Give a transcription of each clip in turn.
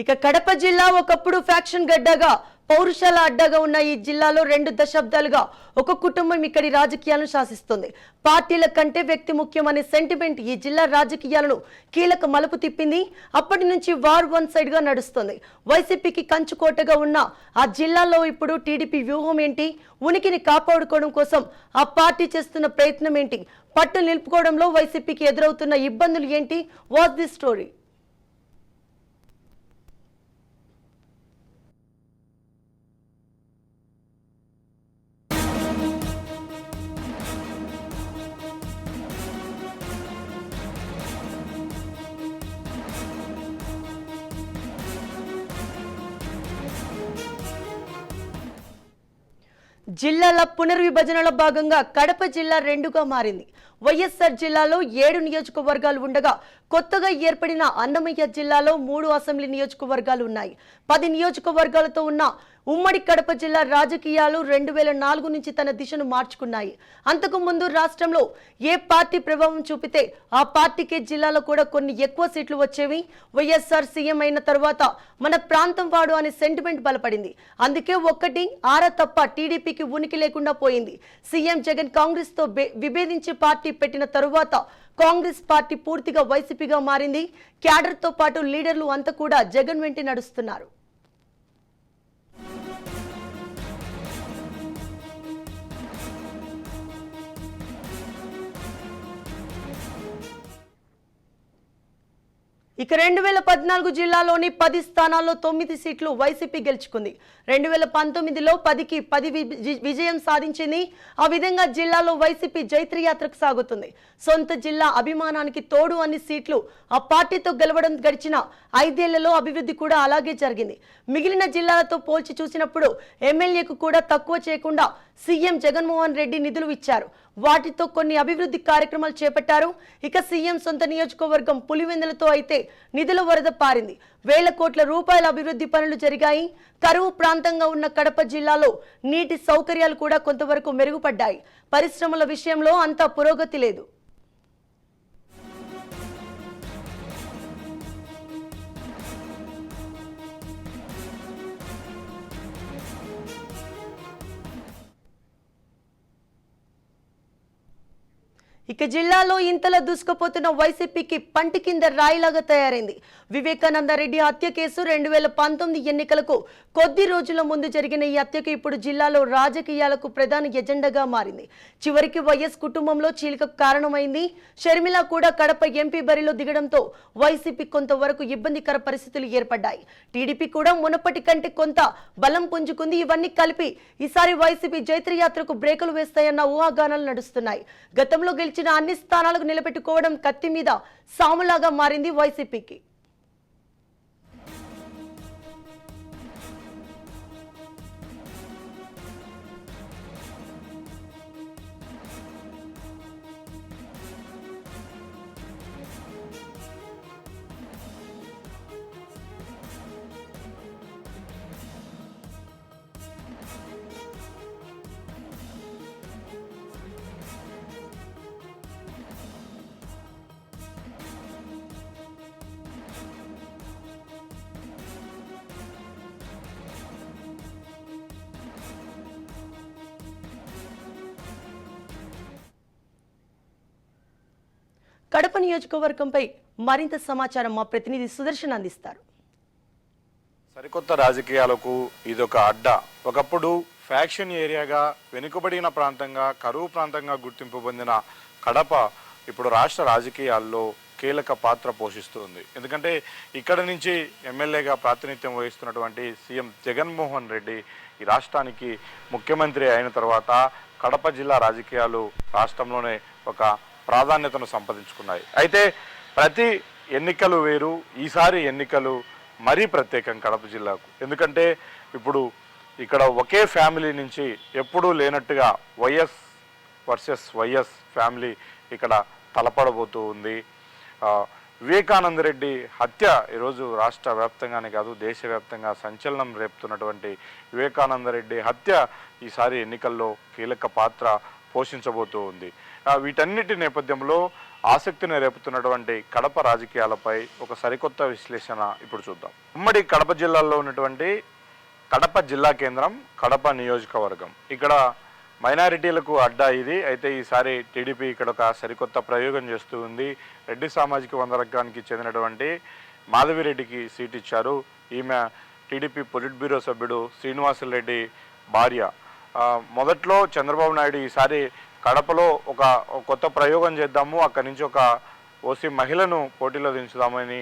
ఇక కడప జిల్లా ఒకప్పుడు ఫ్యాక్షన్ గడ్డగా పౌరుషాల అడ్డగా ఉన్న ఈ జిల్లాలో 2 దశాబ్దాలుగా ఒక కుటుంబం ఇక్కడి రాజకీయాలను శాసిస్తుంది. పార్టీల కంటే వ్యక్తి ముఖ్యమనే సెంటిమెంట్ ఈ జిల్లా రాజకీయాలను కీలక మలుపు తిప్పింది. అప్పటి నుంచి వార్ వన్ సైడ్ గా నడుస్తుంది. వైసీపీకి కంచుకోటగా ఉన్న ఆ జిల్లాలో ఇప్పుడు టీడీపీ వ్యూహం ఏంటి, ఉనికిని కాపాడుకోవడం కోసం ఆ పార్టీ చేస్తున్న ప్రయత్నం ఏంటి, పట్టు నిలుపుకోవడంలో వైసీపీకి ఎదురవుతున్న ఇబ్బందులు ఏంటి, వాట్స్ ది స్టోరీ? జిల్లాల పునర్విభజనలో భాగంగా కడప జిల్లా 2గా మారింది. వైఎస్ఆర్ జిల్లాలో 7 నియోజకవర్గాలు ఉండగా కొత్తగా ఏర్పడిన అన్నమయ్య జిల్లాలో 3 అసెంబ్లీ నియోజకవర్గాలు ఉన్నాయి. 10 నియోజకవర్గాలతో ఉన్న ఉమ్మడి కడప జిల్లా రాజకీయాలు 2004 నుంచి తన దిశను మార్చుకున్నాయి. అంతకు ముందు రాష్ట్రంలో ఏ పార్టీ ప్రభావం చూపితే ఆ పార్టీకే జిల్లాలో కూడా కొన్ని ఎక్కువ సీట్లు వచ్చేవి. వైఎస్ఆర్ సీఎం అయిన తర్వాత మన ప్రాంతం వాడు అనే సెంటిమెంట్ బలపడింది. అందుకే ఒక్కటి ఆరా తప్ప టీడీపీకి ఉనికి లేకుండా పోయింది. సీఎం జగన్ కాంగ్రెస్ తో విభేదించి పార్టీ పెట్టిన తరువాత కాంగ్రెస్ పార్టీ పూర్తిగా వైసీపీగా మారింది. క్యాడర్ తో పాటు లీడర్లు అంతా కూడా జగన్ వెంట నడుస్తున్నారు. ఇక 2014 జిల్లాలోని 10 స్థానాల్లో 9 సీట్లు వైసీపీ గెలుచుకుంది. 2019లో 10కి 10 విజయం సాధించింది. ఆ విధంగా జిల్లాలో వైసీపీ జైత్రయాత్రకు సాగుతుంది. సొంత జిల్లా అభిమానానికి తోడు అన్ని సీట్లు ఆ పార్టీతో గెలవడం గడిచిన 5 ఏళ్లలో అభివృద్ధి కూడా అలాగే జరిగింది. మిగిలిన జిల్లాలతో పోల్చి చూసినప్పుడు ఎమ్మెల్యేకు కూడా తక్కువ చేయకుండా సీఎం జగన్మోహన్ రెడ్డి నిధులు ఇచ్చారు. వాటితో కొన్ని అభివృద్ధి కార్యక్రమాలు చేపట్టారు. ఇక సీఎం సొంత నియోజకవర్గం పులివెందులతో అయితే నిధుల వరద పారింది. వేల కోట్ల రూపాయల అభివృద్ధి పనులు జరిగాయి. కరువు ప్రాంతంగా ఉన్న కడప జిల్లాలో నీటి సౌకర్యాలు కూడా కొంతవరకు మెరుగుపడ్డాయి. పరిశ్రమల విషయంలో అంత పురోగతి లేదు. ఇక జిల్లాలో ఇంతలా దూసుకుపోతున్న వైసీపీకి పంటి కింద రాయిలాగా తయారైంది. వివేకానంద రెడ్డి హత్య కేసు 2019 ఎన్నికలకు కొద్ది రోజుల ముందు జరిగిన ఈ హత్యకు ఇప్పుడు జిల్లాలో రాజకీయాలకు ప్రధాన ఎజెండాగా మారింది. చివరికి వైఎస్ కుటుంబంలో చీలికకు కారణమైంది. షర్మిల కూడా కడప ఎంపీ బరిలో దిగడంతో వైసీపీ కొంతవరకు ఇబ్బందికర పరిస్థితులు ఏర్పడ్డాయి. టీడీపీ కూడా మునపటి కంటే కొంత బలం పుంజుకుంది. ఇవన్నీ కలిపి ఈసారి వైసీపీ జైత్రయాత్రకు బ్రేకులు వేస్తాయన్న ఊహాగానాలు నడుస్తున్నాయి. గతంలో గెలిచిన అన్ని స్థానాలకు నిలబెట్టుకోవడం కత్తి మీద సాములాగా మారింది వైసీపీకి. కడప నియోజకవర్గంపై మరింత సమాచారం మా ప్రతినిధి సుదర్శన్ అందిస్తారు. సరికొత్త రాజకీయాలకు ఇదొక అడ్డ. ఒకప్పుడు ఫ్యాక్షన్ ఏరియాగా, వెనుకబడిన ప్రాంతంగా, కరువు ప్రాంతంగా గుర్తింపు పొందిన కడప ఇప్పుడు రాష్ట్ర రాజకీయాల్లో కీలక పాత్ర పోషిస్తుంది. ఎందుకంటే ఇక్కడ నుంచి ఎమ్మెల్యేగా ప్రాతినిధ్యం వహిస్తున్నటువంటి సీఎం జగన్మోహన్ రెడ్డి ఈ రాష్ట్రానికి ముఖ్యమంత్రి అయిన తర్వాత కడప జిల్లా రాజకీయాలు రాష్ట్రంలోనే ఒక ప్రాధాన్యతను సంపాదించుకున్నాయి. అయితే ప్రతి ఎన్నికలు వేరు, ఈసారి ఎన్నికలు మరీ ప్రత్యేకం కడప జిల్లాకు. ఎందుకంటే ఇప్పుడు ఇక్కడ ఒకే ఫ్యామిలీ నుంచి ఎప్పుడూ లేనట్టుగా వైఎస్ వర్సెస్ వైఎస్ ఫ్యామిలీ ఇక్కడ తలపడబోతూ ఉంది. వివేకానంద రెడ్డి హత్య ఈరోజు రాష్ట్ర వ్యాప్తంగానే కాదు దేశవ్యాప్తంగా సంచలనం రేపుతున్నటువంటి వివేకానంద రెడ్డి హత్య ఈసారి ఎన్నికల్లో కీలక పాత్ర పోషించబోతూ ఉంది. వీటన్నిటి నేపథ్యంలో ఆసక్తిని రేపుతున్నటువంటి కడప రాజకీయాలపై ఒక సరికొత్త విశ్లేషణ ఇప్పుడు చూద్దాం. ఉమ్మడి కడప జిల్లాలో ఉన్నటువంటి కడప జిల్లా కేంద్రం కడప నియోజకవర్గం. ఇక్కడ మైనారిటీలకు అడ్డా ఇది. అయితే ఈసారి టీడీపీ ఇక్కడ ఒక సరికొత్త ప్రయోగం చేస్తూ ఉంది. రెడ్డి సామాజిక వర్గానికి చెందినటువంటి మాధవిరెడ్డికి సీట్ ఇచ్చారు. ఈమె టీడీపీ పొలిట్ బ్యూరో సభ్యుడు శ్రీనివాసులరెడ్డి భార్య. మొదట్లో చంద్రబాబు నాయుడు ఈసారి కడపలో ఒక కొత్త ప్రయోగం చేద్దాము, అక్కడి నుంచి ఒక ఓసీ మహిళను పోటీలో దించుదామని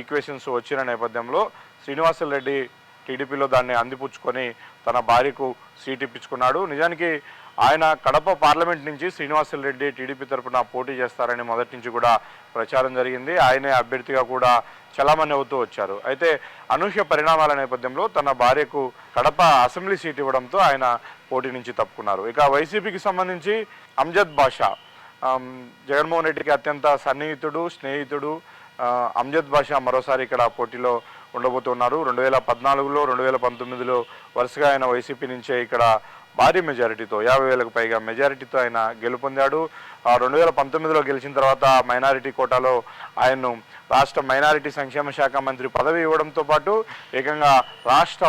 ఈక్వేషన్స్ వచ్చిన నేపథ్యంలో శ్రీనివాసులరెడ్డి టీడీపీలో దాన్ని అందిపుచ్చుకొని తన భార్యకు సీట్ ఇప్పించుకున్నాడు. నిజానికి ఆయన కడప పార్లమెంట్ నుంచి శ్రీనివాసులరెడ్డి టీడీపీ తరఫున పోటీ చేస్తారని మొదటి నుంచి కూడా ప్రచారం జరిగింది. ఆయనే అభ్యర్థిగా కూడా చలామణి అవుతూ వచ్చారు. అయితే అనూహ్య పరిణామాల నేపథ్యంలో తన భార్యకు కడప అసెంబ్లీ సీట్ ఇవ్వడంతో ఆయన పోటీ నుంచి తప్పుకున్నారు. ఇక వైసీపీకి సంబంధించి అమ్జద్ బాషా, జగన్మోహన్ రెడ్డికి అత్యంత సన్నిహితుడు, స్నేహితుడు అమ్జద్ బాషా మరోసారి ఇక్కడ పోటీలో ఉండబోతున్నారు. 2014లో 2019లో వరుసగా ఆయన వైసీపీ నుంచే ఇక్కడ భారీ మెజారిటీతో 50,000కు పైగా మెజారిటీతో ఆయన గెలుపొందాడు. 2019లో గెలిచిన తర్వాత మైనారిటీ కోటాలో ఆయన్ను రాష్ట్ర మైనారిటీ సంక్షేమ శాఖ మంత్రి పదవి ఇవ్వడంతో పాటు ఏకంగా రాష్ట్ర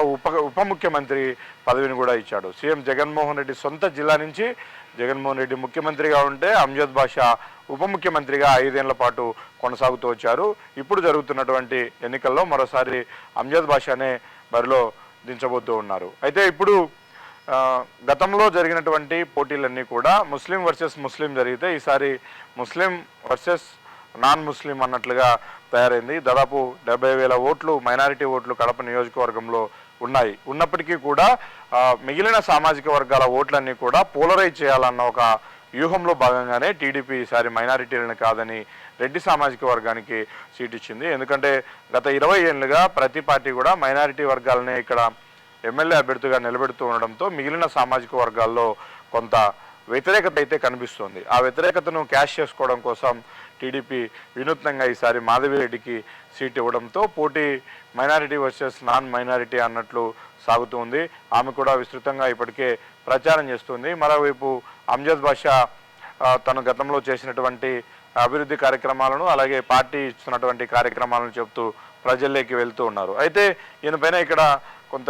ఉప ముఖ్యమంత్రి పదవిని కూడా ఇచ్చాడు. సీఎం జగన్మోహన్ రెడ్డి సొంత జిల్లా నుంచి జగన్మోహన్ రెడ్డి ముఖ్యమంత్రిగా ఉంటే అమ్జద్ బాషా ఉప ముఖ్యమంత్రిగా 5 ఏళ్ల పాటు కొనసాగుతూ వచ్చారు. ఇప్పుడు జరుగుతున్నటువంటి ఎన్నికల్లో మరోసారి అమ్జద్ బాషానే బరిలో దించబోతూ ఉన్నారు. అయితే ఇప్పుడు గతంలో జరిగినటువంటి పోటీలన్నీ కూడా ముస్లిం వర్సెస్ ముస్లిం జరిగితే ఈసారి ముస్లిం వర్సెస్ నాన్ ముస్లిం అన్నట్లుగా తయారైంది. దాదాపు 70,000 ఓట్లు మైనారిటీ ఓట్లు కడప నియోజకవర్గంలో ఉన్నాయి. ఉన్నప్పటికీ కూడా మిగిలిన సామాజిక వర్గాల ఓట్లన్నీ కూడా పోలరైజ్ చేయాలన్న ఒక వ్యూహంలో భాగంగానే టీడీపీ ఈసారి మైనారిటీలను కాదని రెడ్డి సామాజిక వర్గానికి సీట్ ఇచ్చింది. ఎందుకంటే గత 20 ఏళ్లుగా ప్రతి పార్టీ కూడా మైనారిటీ వర్గాలనే ఇక్కడ ఎమ్మెల్యే అభ్యర్థిగా నిలబెడుతూ ఉండడంతో మిగిలిన సామాజిక వర్గాల్లో కొంత వ్యతిరేకత అయితే కనిపిస్తోంది. ఆ వ్యతిరేకతను క్యాష్ చేసుకోవడం కోసం టీడీపీ వినూత్నంగా ఈసారి మాధవిరెడ్డికి సీట్ ఇవ్వడంతో పోటీ మైనారిటీ వర్సెస్ నాన్ మైనారిటీ అన్నట్లు సాగుతుంది. ఆమె కూడా విస్తృతంగా ఇప్పటికే ప్రచారం చేస్తుంది. మరోవైపు అమ్జద్ బాషా తను గతంలో చేసినటువంటి అభివృద్ధి కార్యక్రమాలను అలాగే పార్టీ ఇస్తున్నటువంటి కార్యక్రమాలను చెబుతూ ప్రజల్లోకి వెళ్తూ ఉన్నారు. అయితే ఈయనపైన ఇక్కడ కొంత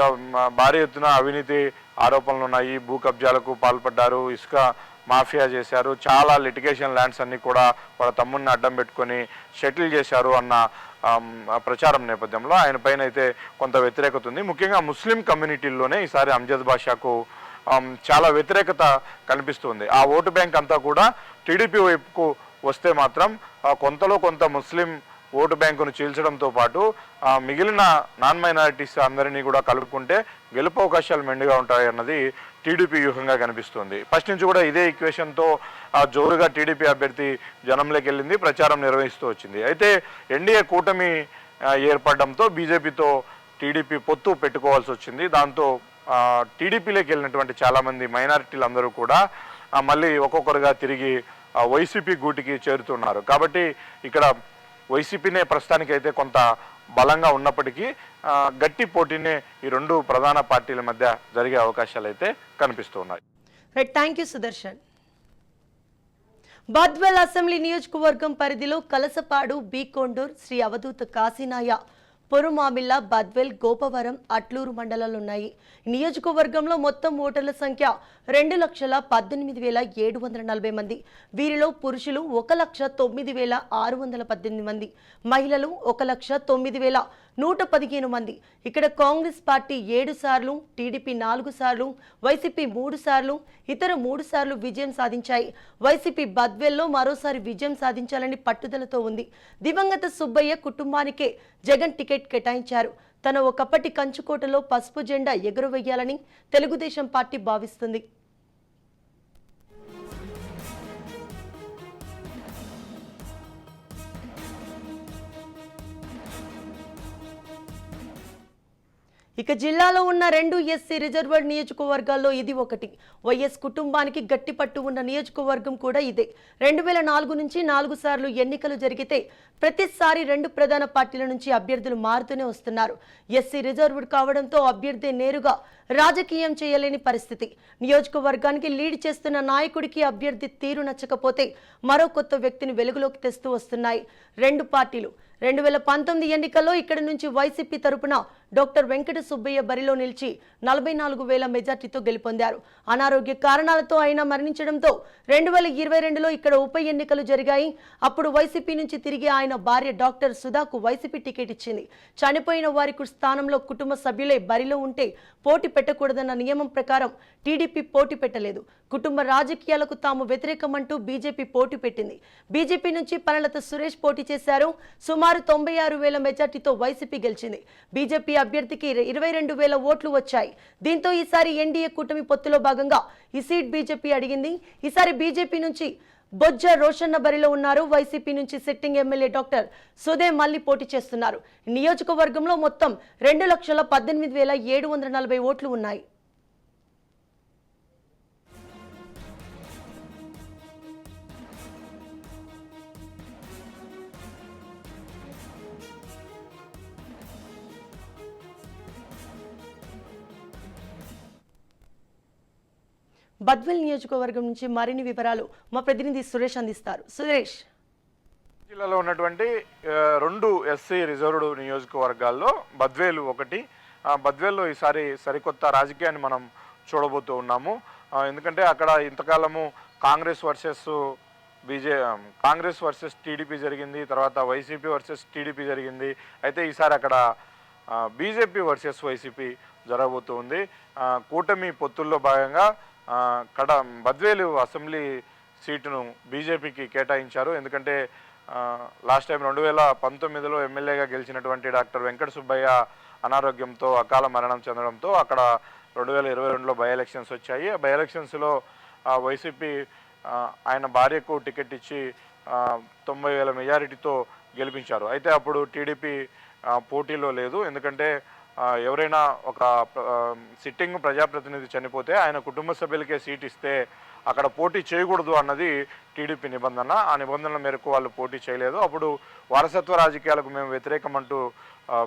భారీ ఎత్తున అవినీతి ఆరోపణలు ఉన్నాయి. భూ కబ్జాలకు పాల్పడ్డారు, ఇసుక మాఫియా చేశారు, చాలా లిటిగేషన్ ల్యాండ్స్ అన్ని కూడా వాళ్ళ తమ్ముడిని అడ్డం పెట్టుకొని షటిల్ చేశారు అన్న ప్రచారం నేపథ్యంలో ఆయన పైన అయితే కొంత వ్యతిరేకత ఉంది. ముఖ్యంగా ముస్లిం కమ్యూనిటీల్లోనే ఈసారి అమ్జద్ బాషాకు చాలా వ్యతిరేకత కనిపిస్తుంది. ఆ ఓటు బ్యాంక్ అంతా కూడా టీడీపీ వైపుకు వస్తే మాత్రం కొంతలో కొంత ముస్లిం ఓటు బ్యాంకును చీల్చడంతో పాటు మిగిలిన నాన్ మైనారిటీస్ అందరినీ కూడా కలుపుకుంటే గెలుపు అవకాశాలు మెండుగా ఉంటాయన్నది టీడీపీ వ్యూహంగా కనిపిస్తుంది. ఫస్ట్ నుంచి కూడా ఇదే ఈక్వేషన్తో జోరుగా టీడీపీ అభ్యర్థి జనంలోకి వెళ్ళింది, ప్రచారం నిర్వహిస్తూ వచ్చింది. అయితే ఎన్డీఏ కూటమి ఏర్పడడంతో బీజేపీతో టీడీపీ పొత్తు పెట్టుకోవాల్సి వచ్చింది. దాంతో టీడీపీలోకి వెళ్ళినటువంటి చాలామంది మైనారిటీలు అందరూ కూడా మళ్ళీ ఒక్కొక్కరుగా తిరిగి వైసీపీ గూటికి చేరుతున్నారు. కాబట్టి ఇక్కడ వైసీపీనే ప్రస్తుతానికైతే కొంత బలంగా ఉన్నప్పటికీ గట్టి పోటీనే ఈ రెండు ప్రధాన పార్టీల మధ్య జరిగే అవకాశాలు అయితే కనిపిస్తున్నాయి. Right, thank you Sudarshan. Badvel assembly నియోజకవర్గం పరిధిలో కలసపాడు, బీకొండూర్, శ్రీ అవధూత కాశీనాయ, పొరుమామిళ్ళ, బద్వేల్, గోపవరం, అట్లూరు మండలాలు ఉన్నాయి. నియోజకవర్గంలో మొత్తం ఓటర్ల సంఖ్య 2,18,740 మంది. వీరిలో పురుషులు 1,09,618 మంది, మహిళలు 1,09,115 మంది. ఇక్కడ కాంగ్రెస్ పార్టీ 7 సార్లు, టీడీపీ 4 సార్లు, వైసీపీ 3 సార్లు, ఇతర 3 సార్లు విజయం సాధించాయి. వైసీపీ బద్వేల్లో మరోసారి విజయం సాధించాలని పట్టుదలతో ఉంది. దివంగత సుబ్బయ్య కుటుంబానికే జగన్ టికెట్ కేటాయించారు. తన ఒకప్పటి కంచుకోటలో పసుపు జెండా ఎగురవేయాలని తెలుగుదేశం పార్టీ భావిస్తుంది. ఇక జిల్లాలో ఉన్న 2 ఎస్సీ రిజర్వ్డ్ నియోజకవర్గాల్లో ఇది ఒకటి. వైఎస్ కుటుంబానికి గట్టి పట్టు ఉన్న నియోజకవర్గం కూడా ఇదే. 2004 నుంచి 4 సార్లు ఎన్నికలు జరిగితే ప్రతిసారి 2 ప్రధాన పార్టీల నుంచి అభ్యర్థులు మారుతూనే వస్తున్నారు. ఎస్సీ రిజర్వ్డ్ కావడంతో అభ్యర్థి నేరుగా రాజకీయం చేయలేని పరిస్థితి. నియోజకవర్గానికి లీడ్ చేస్తున్న నాయకుడికి అభ్యర్థి తీరు నచ్చకపోతే మరో కొత్త వ్యక్తిని వెలుగులోకి తెస్తూ వస్తున్నాయి 2 పార్టీలు. 2019 ఎన్నికల్లో ఇక్కడి నుంచి వైసీపీ తరపున డాక్టర్ వెంకట సుబ్బయ్య బరిలో నిలిచి 44,000 మెజార్టీతో గెలుపొందారు. అనారోగ్య కారణాలతో ఆయన మరణించడంతో 2022లో ఇక్కడ ఉప ఎన్నికలు జరిగాయి. అప్పుడు వైసీపీ నుంచి తిరిగి ఆయన భార్య డాక్టర్ సుధాకు వైసీపీ టికెట్ ఇచ్చింది. చనిపోయిన వారికి స్థానంలో కుటుంబ సభ్యులే బరిలో ఉంటే పోటీ పెట్టకూడదన్న నియమం ప్రకారం టీడీపీ పోటీ పెట్టలేదు. కుటుంబ రాజకీయాలకు తాము వ్యతిరేకమంటూ బీజేపీ పోటీ పెట్టింది. బీజేపీ నుంచి పనలత సురేష్ పోటీ చేశారు. సుమారు 96,000 మెజార్టీతో వైసీపీ గెలిచింది. బీజేపీ అభ్యర్థికి 22,000 ఓట్లు వచ్చాయి. దీంతో ఈసారి ఎన్డీఏ కూటమి పొత్తులో భాగంగా ఈ సీట్ బీజేపీ అడిగింది. ఈసారి బీజేపీ నుంచి బొజ్జ రోషన్న బరిలో ఉన్నారు. వైసీపీ నుంచి సిట్టింగ్ ఎమ్మెల్యే డాక్టర్ సుదే మళ్లీ పోటీ చేస్తున్నారు. నియోజకవర్గంలో మొత్తం 2,18,740 ఓట్లు ఉన్నాయి. బద్వేల్ నియోజకవర్గం నుంచి మరిన్ని వివరాలు మా ప్రతినిధి సురేష్ అందిస్తారు. సురేష్, జిల్లాలో ఉన్నటువంటి 2 ఎస్సీ రిజర్వ్డ్ నియోజకవర్గాల్లో బద్వేలు ఒకటి. బద్వేల్లో ఈసారి సరికొత్త రాజకీయాన్ని మనం చూడబోతూ ఉన్నాము. ఎందుకంటే అక్కడ ఇంతకాలము కాంగ్రెస్ వర్సెస్ టీడీపీ జరిగింది, తర్వాత వైసీపీ వర్సెస్ టీడీపీ జరిగింది. అయితే ఈసారి అక్కడ బీజేపీ వర్సెస్ వైసీపీ జరగబోతూ ఉంది. కూటమి పొత్తుల్లో భాగంగా బద్వేలు అసెంబ్లీ సీటును బీజేపీకి కేటాయించారు. ఎందుకంటే లాస్ట్ టైం 2019లో ఎమ్మెల్యేగా గెలిచినటువంటి డాక్టర్ వెంకట సుబ్బయ్య అనారోగ్యంతో అకాల మరణం చెందడంతో అక్కడ 2022లో బై ఎలక్షన్స్ వచ్చాయి. ఆ బై ఎలక్షన్స్లో వైసీపీ ఆయన భార్యకు టికెట్ ఇచ్చి 90,000 మెజారిటీతో గెలిపించారు. అయితే అప్పుడు టీడీపీ పోటీలో లేదు. ఎందుకంటే ఎవరైనా ఒక సిట్టింగ్ ప్రజాప్రతినిధి చనిపోతే ఆయన కుటుంబ సభ్యులకే సీట్ ఇస్తే అక్కడ పోటీ చేయకూడదు అన్నది టీడీపీ నిబంధన. ఆ నిబంధనల మేరకు వాళ్ళు పోటీ చేయలేదు. అప్పుడు వారసత్వ రాజకీయాలకు మేము వ్యతిరేకమంటూ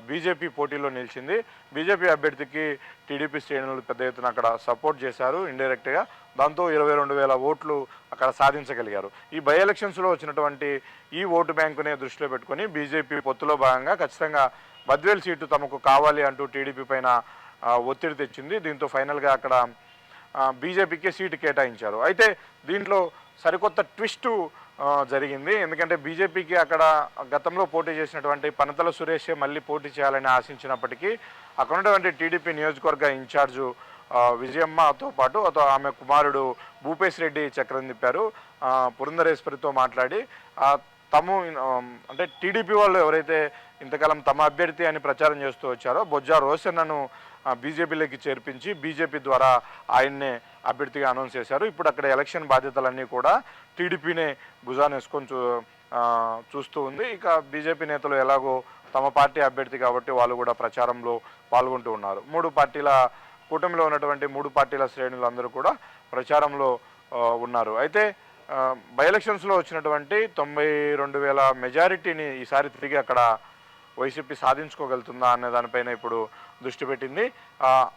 బీజేపీ పోటీలో నిలిచింది. బీజేపీ అభ్యర్థికి టీడీపీ శ్రేణులు పెద్ద ఎత్తున అక్కడ సపోర్ట్ చేశారు ఇండైరెక్ట్గా. దాంతో 22,000 ఓట్లు అక్కడ సాధించగలిగారు. ఈ బై ఎలక్షన్స్లో వచ్చినటువంటి ఈ ఓటు బ్యాంకునే దృష్టిలో పెట్టుకొని బీజేపీ పొత్తులో భాగంగా ఖచ్చితంగా బద్వేల్ సీటు తమకు కావాలి అంటూ టీడీపీ పైన ఒత్తిడి తెచ్చింది. దీంతో ఫైనల్గా అక్కడ బీజేపీకి సీటు కేటాయించారు. అయితే దీంట్లో సరికొత్త ట్విస్టు జరిగింది. ఎందుకంటే బీజేపీకి అక్కడ గతంలో పోటీ చేసినటువంటి పనతల సురేషే మళ్ళీ పోటీ చేయాలని ఆశించినప్పటికీ అక్కడ ఉన్నటువంటి టీడీపీ నియోజకవర్గ ఇన్ఛార్జు విజయమ్మతో పాటు ఆమె కుమారుడు భూపేశ్ రెడ్డి చక్రం తిప్పారు. పురంధరేశ్వరితో మాట్లాడి అంటే టీడీపీ వాళ్ళు ఎవరైతే ఇంతకాలం తమ అభ్యర్థి అని ప్రచారం చేస్తూ వచ్చారో బొజ్జా రోషన్నను బీజేపీలోకి చేర్పించి బీజేపీ ద్వారా ఆయన్నే అభ్యర్థిగా అనౌన్స్ చేశారు. ఇప్పుడు అక్కడ ఎలక్షన్ బాధ్యతలన్నీ కూడా టీడీపీనే భుజానేసుకొని చూస్తూ ఉంది. ఇక బీజేపీ నేతలు ఎలాగో తమ పార్టీ అభ్యర్థి కాబట్టి వాళ్ళు కూడా ప్రచారంలో పాల్గొంటూ ఉన్నారు. కూటమిలో ఉన్నటువంటి 3 పార్టీల శ్రేణులు అందరూ కూడా ప్రచారంలో ఉన్నారు. అయితే బై ఎలక్షన్స్లో వచ్చినటువంటి 92,000 మెజారిటీని ఈసారి తిరిగి అక్కడ వైసీపీ సాధించుకోగలుగుతుందా అనే దానిపైన ఇప్పుడు దృష్టి పెట్టింది.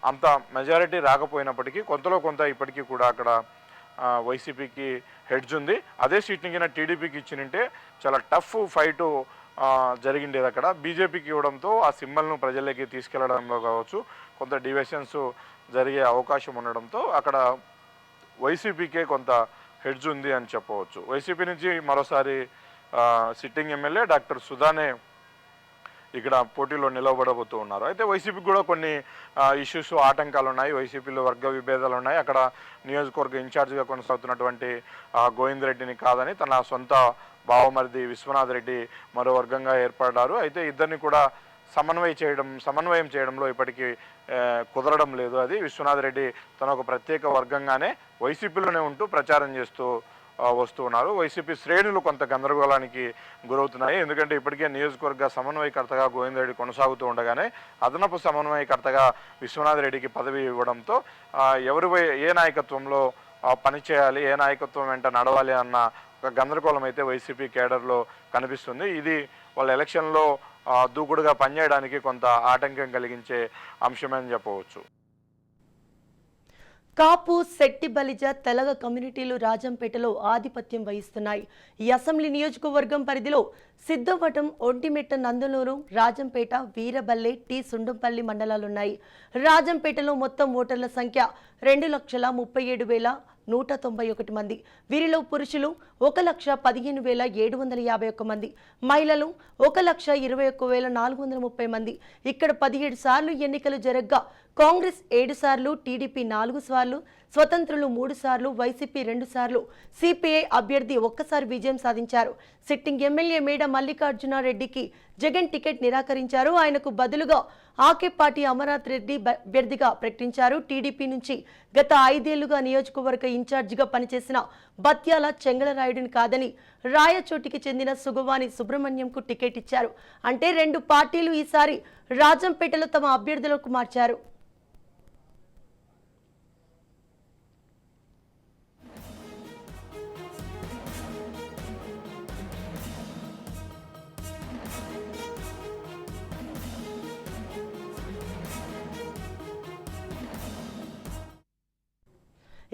అంత మెజారిటీ రాకపోయినప్పటికీ కొంతలో కొంత ఇప్పటికీ కూడా అక్కడ వైసీపీకి హెడ్జ్ ఉంది. అదే సీట్ని కింద టీడీపీకి ఇచ్చినంటే చాలా టఫ్ ఫైటు జరిగిండేది. అక్కడ బీజేపీకి ఇవ్వడంతో ఆ సింబల్ను ప్రజల్లోకి తీసుకెళ్లడంలో కావచ్చు కొంత డివిజన్స్ జరిగే అవకాశం ఉండడంతో అక్కడ వైసీపీకే కొంత హెడ్జ్ ఉంది అని చెప్పవచ్చు. వైసీపీ నుంచి మరోసారి సిట్టింగ్ ఎమ్మెల్యే డాక్టర్ సుధానే ఇక్కడ పోటీలో నిలబడబోతూ ఉన్నారు. అయితే వైసీపీకి కూడా కొన్ని ఇష్యూస్ ఆటంకాలు ఉన్నాయి. వైసీపీలో వర్గ విభేదాలు ఉన్నాయి. అక్కడ నియోజకవర్గ ఇన్ఛార్జిగా కొనసాగుతున్నటువంటి గోవింద్ రెడ్డిని కాదని తన సొంత బావమరిది విశ్వనాథ్ రెడ్డి మరో వర్గంగా ఏర్పడ్డారు. అయితే ఇద్దరిని కూడా సమన్వయం చేయడంలో ఇప్పటికీ కుదరడం లేదు. అది విశ్వనాథ్ రెడ్డి తన ఒక ప్రత్యేక వర్గంగానే వైసీపీలోనే ఉంటూ ప్రచారం చేస్తూ వస్తూ ఉన్నారు. వైసీపీ శ్రేణులు కొంత గందరగోళానికి గురవుతున్నాయి. ఎందుకంటే ఇప్పటికే నియోజకవర్గ సమన్వయకర్తగా గోవిందరెడ్డి కొనసాగుతూ ఉండగానే అదనపు సమన్వయకర్తగా విశ్వనాథ్ రెడ్డికి పదవి ఇవ్వడంతో ఏ నాయకత్వంలో పనిచేయాలి, ఏ నాయకత్వం వెంట నడవాలి అన్న ఒక గందరగోళం అయితే వైసీపీ కేడర్లో కనిపిస్తుంది. ఇది వాళ్ళ ఎలక్షన్లో దూకుడుగా పనిచేయడానికి కొంత ఆటంకం కలిగించే అంశమని చెప్పవచ్చు. కాపు, శెట్టి, బలిజ, తెలగ కమ్యూనిటీలు రాజంపేటలో ఆధిపత్యం వహిస్తున్నాయి. ఈ అసెంబ్లీ నియోజకవర్గం పరిధిలో సిద్ధవటం, ఒంటిమిట్ట, నందలూరు, రాజంపేట, వీరబల్లె, టి సుండంపల్లి మండలాలున్నాయి. రాజంపేటలో మొత్తం ఓటర్ల సంఖ్య 2,37,191 మంది. వీరిలో పురుషులు 1,15,751 మంది, మహిళలు 1,21,430 మంది. ఇక్కడ 17 సార్లు ఎన్నికలు జరగగా కాంగ్రెస్ 7 సార్లు, టీడీపీ 4 సార్లు, స్వతంత్రులు 3 సార్లు, వైసీపీ 2 సార్లు, సిపిఐ అభ్యర్థి ఒక్కసారి విజయం సాధించారు. సిట్టింగ్ ఎమ్మెల్యే మేడ మల్లికార్జునారెడ్డికి జగన్ టికెట్ నిరాకరించారు. ఆయనకు బదులుగా ఆకే పార్టీ అమర్నాథ్ రెడ్డి అభ్యర్థిగా ప్రకటించారు. టీడీపీ నుంచి గత 5 ఏళ్లుగా నియోజకవర్గ ఇన్ఛార్జిగా పనిచేసిన బత్యాల చెంగళరాయుడిని కాదని రాయచోటికి చెందిన సుగవాని సుబ్రహ్మణ్యంకు టికెట్ ఇచ్చారు. అంటే 2 పార్టీలు ఈసారి రాజంపేటలో తమ అభ్యర్థులకు మార్చారు.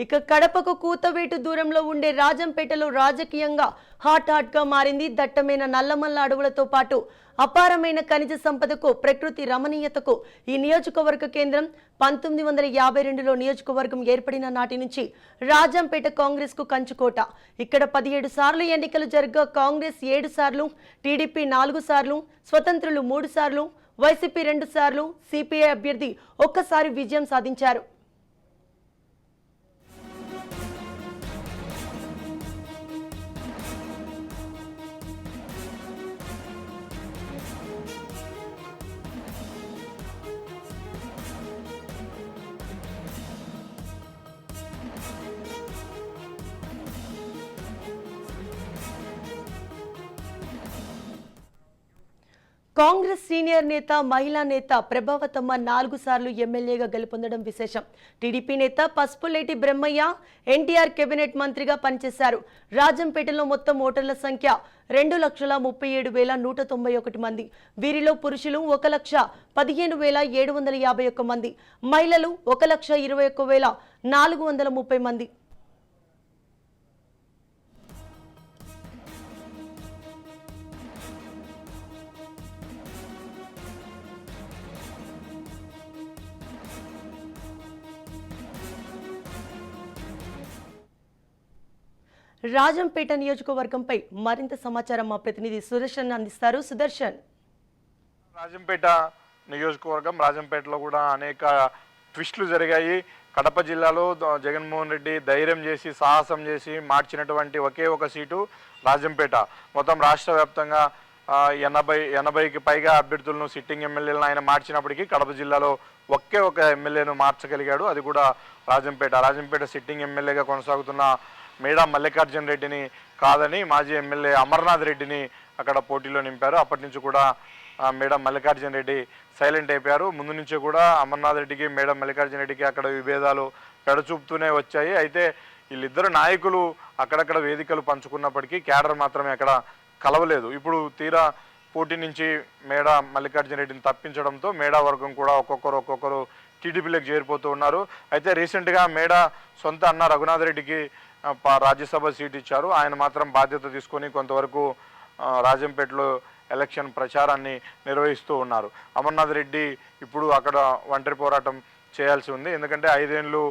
ఇక కడపకు కూతవేటు దూరంలో ఉండే రాజంపేటలో రాజకీయంగా హాట్గా మారింది. దట్టమైన నల్లమల్ల అడవులతో పాటు అపారమైన ఖనిజ సంపదకు, ప్రకృతి రమణీయతకు ఈ నియోజకవర్గ కేంద్రం. 1952లో నియోజకవర్గం ఏర్పడిన నాటి నుంచి రాజంపేట కాంగ్రెస్ కు కంచుకోట. ఇక్కడ 17 సార్లు ఎన్నికలు జరగగా కాంగ్రెస్ 7 సార్లు, టీడీపీ 4 సార్లు, స్వతంత్రులు 3 సార్లు, వైసీపీ 2 సార్లు, సిపిఐ అభ్యర్థి ఒక్కసారి విజయం సాధించారు. కాంగ్రెస్ సీనియర్ నేత, మహిళా నేత ప్రభావతమ్మ 4 సార్లు ఎమ్మెల్యేగా గెలుపొందడం విశేషం. టీడీపీ నేత పసుపులేటి బ్రహ్మయ్య ఎన్టీఆర్ కేబినెట్ మంత్రిగా పనిచేశారు. రాజంపేటలో మొత్తం ఓటర్ల సంఖ్య 2,37,191 మంది. వీరిలో పురుషులు 1,15,751 మంది, మహిళలు 1,21,430 మంది. రాజంపేట నియోజకవర్గంపై మరింత సమాచారం మా ప్రతినిధి సుదర్శన్ అందిస్తారు. సుదర్శన్, రాజంపేట నియోజకవర్గం, రాజంపేటలో కూడా అనేక ట్విస్టులు జరిగాయి. కడప జిల్లాలో జగన్మోహన్ రెడ్డి ధైర్యం చేసి, సాహసం చేసి మార్చినటువంటి ఒకే ఒక సీటు రాజంపేట. మొత్తం రాష్ట్ర వ్యాప్తంగా 80కి పైగా అభ్యర్థులను, సిట్టింగ్ ఎమ్మెల్యేలను ఆయన మార్చినప్పటికీ కడప జిల్లాలో ఒకే ఒక ఎమ్మెల్యేను మార్చగలిగాడు. అది కూడా రాజంపేట సిట్టింగ్ ఎమ్మెల్యేగా కొనసాగుతున్న మేడా మల్లికార్జున రెడ్డిని కాదని మాజీ ఎమ్మెల్యే అమర్నాథ్ రెడ్డిని అక్కడ పోటీలో నింపారు. అప్పటి నుంచి కూడా మేడా మల్లికార్జున రెడ్డి సైలెంట్ అయిపోయారు. ముందు నుంచే కూడా అమర్నాథ్ రెడ్డికి, మేడా మల్లికార్జున రెడ్డికి అక్కడ విభేదాలు పెడచూపుతూనే వచ్చాయి. అయితే వీళ్ళిద్దరు నాయకులు అక్కడక్కడ వేదికలు పంచుకున్నప్పటికీ క్యాడర్ మాత్రమే అక్కడ కలవలేదు. ఇప్పుడు తీరా పోటీ నుంచి మేడా మల్లికార్జున రెడ్డిని తప్పించడంతో మేడా వర్గం కూడా ఒక్కొక్కరు టీడీపీలోకి చేరిపోతూ ఉన్నారు. అయితే రీసెంట్గా మేడా సొంత అన్న రఘునాథ్ రెడ్డికి రాజ్యసభ సీట్ ఇచ్చారు. ఆయన మాత్రం బాధ్యత తీసుకొని కొంతవరకు రాజంపేటలో ఎలక్షన్ ప్రచారాన్ని నిర్వహిస్తూ ఉన్నారు. అమర్నాథ్ రెడ్డి ఇప్పుడు అక్కడ ఒంటరి పోరాటం చేయాల్సి ఉంది. ఎందుకంటే 5 ఏళ్ళు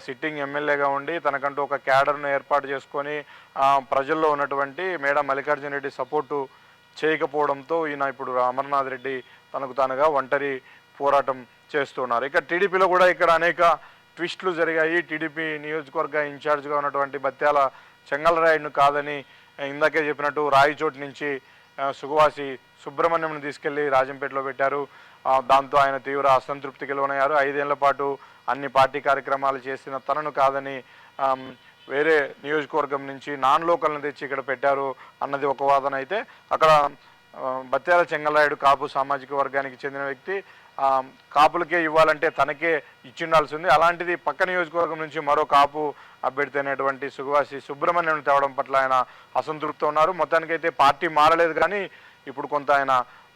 సిట్టింగ్ ఎమ్మెల్యేగా ఉండి తనకంటూ ఒక క్యాడర్ను ఏర్పాటు చేసుకొని ప్రజల్లో ఉన్నటువంటి మేడా మల్లికార్జున రెడ్డి సపోర్టు చేయకపోవడంతో ఈయన ఇప్పుడు అమర్నాథ్ రెడ్డి తనకు తానుగా ఒంటరి పోరాటం చేస్తున్నారు. ఇక టీడీపీలో కూడా ఇక్కడ అనేక ట్విస్టులు జరిగాయి. టీడీపీ నియోజకవర్గ ఇన్ఛార్జ్గా ఉన్నటువంటి బత్యాల చెంగళరాయుడును కాదని ఇందాకే చెప్పినట్టు రాయచోటి నుంచి సుగవాసి సుబ్రహ్మణ్యంను తీసుకెళ్లి రాజంపేటలో పెట్టారు. దాంతో ఆయన తీవ్ర అసంతృప్తికి లోనయ్యారు. 5 ఏళ్ల పాటు అన్ని పార్టీ కార్యక్రమాలు చేసిన తనను కాదని వేరే నియోజకవర్గం నుంచి నాన్ లోకల్ని తెచ్చి ఇక్కడ పెట్టారు అన్నది ఒక వాదన అయితే, అక్కడ బత్యాల చెంగలరాయుడు కాపు సామాజిక వర్గానికి చెందిన వ్యక్తి కాపులకే ఇవ్వాలంటే తనకే ఇచ్చిండాల్సింది, అలాంటిది పక్క నియోజకవర్గం నుంచి మరో కాపు అభ్యర్థి అయినటువంటి సుగవాసి సుబ్రహ్మణ్యం తేవడం పట్ల ఆయన అసంతృప్తి ఉన్నారు. మొత్తానికైతే పార్టీ మారలేదు, కానీ ఇప్పుడు కొంత ఆయన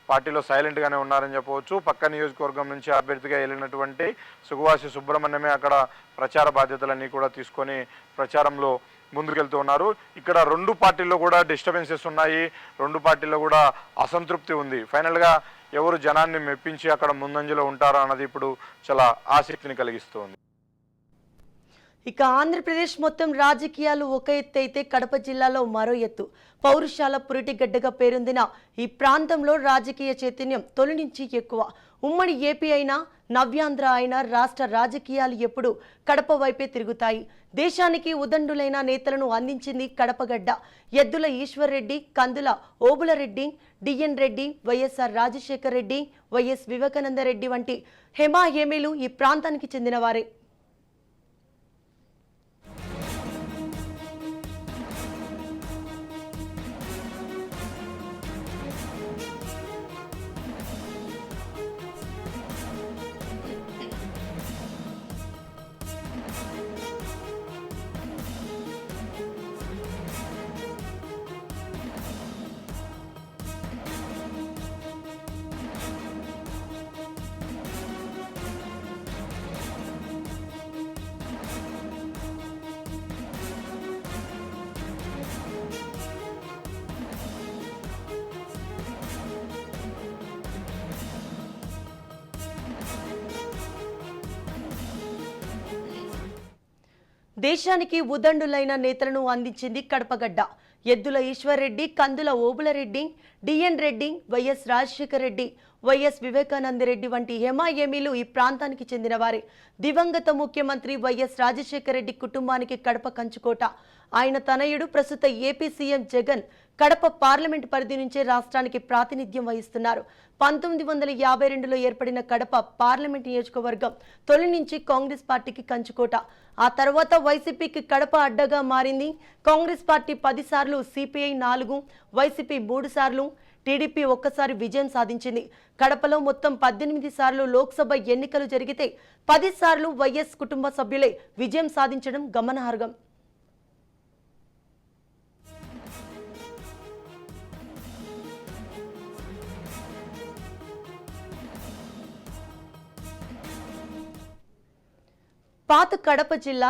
పార్టీలో సైలెంట్గానే ఉన్నారని చెప్పవచ్చు. పక్క నియోజకవర్గం నుంచి అభ్యర్థిగా వెళ్ళినటువంటి సుగవాసి సుబ్రహ్మణ్యమే అక్కడ ప్రచార బాధ్యతలన్నీ కూడా తీసుకొని ప్రచారంలో ముందుకెళ్తూ ఉన్నారు. ఇక్కడ రెండు పార్టీల్లో కూడా డిస్టర్బెన్సెస్ ఉన్నాయి, రెండు పార్టీల్లో కూడా అసంతృప్తి ఉంది. ఫైనల్గా ఎవరు జనాన్ని మెప్పించి అక్కడ ముందంజలో ఉంటారో అన్నది ఇప్పుడు చాలా ఆసక్తిని కలిగిస్తుంది. ఇక ఆంధ్రప్రదేశ్ మొత్తం రాజకీయాలు ఒక ఎత్తు అయితే కడప జిల్లాలో మరో ఎత్తు. పౌరుషాల పురిటిగడ్డగా పేరొందిన ఈ ప్రాంతంలో రాజకీయ చైతన్యం తొలి నుంచి ఎక్కువ. ఉమ్మడి ఏపీ అయినా నవ్యాంధ్ర అయినా రాష్ట్ర రాజకీయాలు ఎప్పుడు కడప వైపే తిరుగుతాయి. దేశానికి ఉదండులైన నేతలను అందించింది కడపగడ్డ. ఎద్దుల ఈశ్వర్ రెడ్డి, కందుల ఓబులరెడ్డి, డిఎన్ రెడ్డి, వైఎస్ఆర్ రాజశేఖర్ రెడ్డి, వైఎస్ వివేకానంద రెడ్డి వంటి హేమాహేమీలు ఈ ప్రాంతానికి చెందినవారే. దేశానికి ఉదండులైన నేతలను అందించింది కడపగడ్డ. ఎద్దుల ఈశ్వర్ రెడ్డి, కందుల ఓబులరెడ్డి, డిఎన్ రెడ్డి, వైఎస్ రాజశేఖర్ రెడ్డి, వైఎస్ వివేకానంద రెడ్డి వంటి హేమాయేమీలు ఈ ప్రాంతానికి చెందినవారే. దివంగత ముఖ్యమంత్రి వైఎస్ రాజశేఖర రెడ్డి కుటుంబానికి కడప కంచుకోట. ఆయన తనయుడు ప్రస్తుత AP CM Jagan Kadapa parliament పరిధి నుంచే రాష్ట్రానికి ప్రాతినిధ్యం వహిస్తున్నారు. 1952లో ఏర్పడిన కడప పార్లమెంట్ నియోజకవర్గం తొలి నుంచి కాంగ్రెస్ పార్టీకి కంచుకోట. ఆ తర్వాత వైసీపీకి కడప అడ్డగా మారింది. కాంగ్రెస్ పార్టీ 10 సార్లు, సిపిఐ 4, వైసీపీ 3 సార్లు, టీడీపీ 1 సారి విజయం సాధించింది. కడపలో మొత్తం 18 సార్లు లోక్సభ ఎన్నికలు జరిగితే 10 సార్లు వైఎస్ కుటుంబ సభ్యులే విజయం సాధించడం గమనార్హం. పాత కడప జిల్లా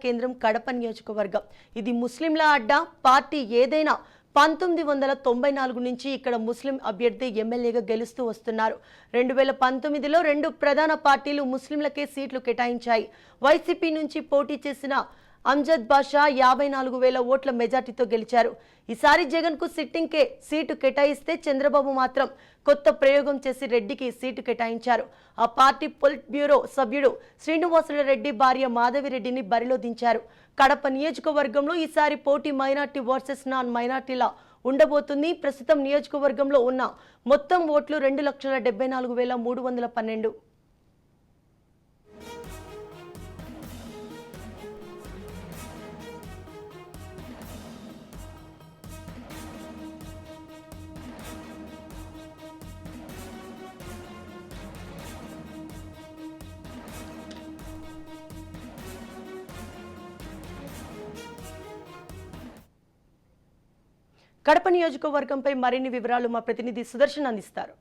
కేంద్రం కడప నియోజకవర్గం. ఇది ముస్లింల అడ్డా. పార్టీ ఏదైనా 1994 నుంచి ఇక్కడ ముస్లిం అభ్యర్థి ఎమ్మెల్యేగా గెలుస్తూ వస్తున్నారు. 2019లో 2 ప్రధాన పార్టీలు ముస్లింలకే సీట్లు కేటాయించాయి. వైసీపీ నుంచి పోటీ చేసిన అంజద్ బాషా 54,000 ఓట్ల మెజార్టీతో గెలిచారు. ఈసారి జగన్కు సిట్టింగ్కే సీటు కేటాయిస్తే చంద్రబాబు మాత్రం కొత్త ప్రయోగం చేసి రెడ్డికి సీటు కేటాయించారు. ఆ పార్టీ పొలిట్ బ్యూరో సభ్యుడు శ్రీనివాసుల రెడ్డి భార్య మాధవిరెడ్డిని బరిలో దించారు. కడప నియోజకవర్గంలో ఈసారి పోటీ మైనార్టీ వర్సెస్ నాన్ మైనార్టీలా ఉండబోతుంది. ప్రస్తుతం నియోజకవర్గంలో ఉన్న మొత్తం ఓట్లు 2,74,312. కడప నియోజకవర్గంపై మరిన్ని వివరాలు మా ప్రతినిధి సుదర్శన్ అందిస్తారు.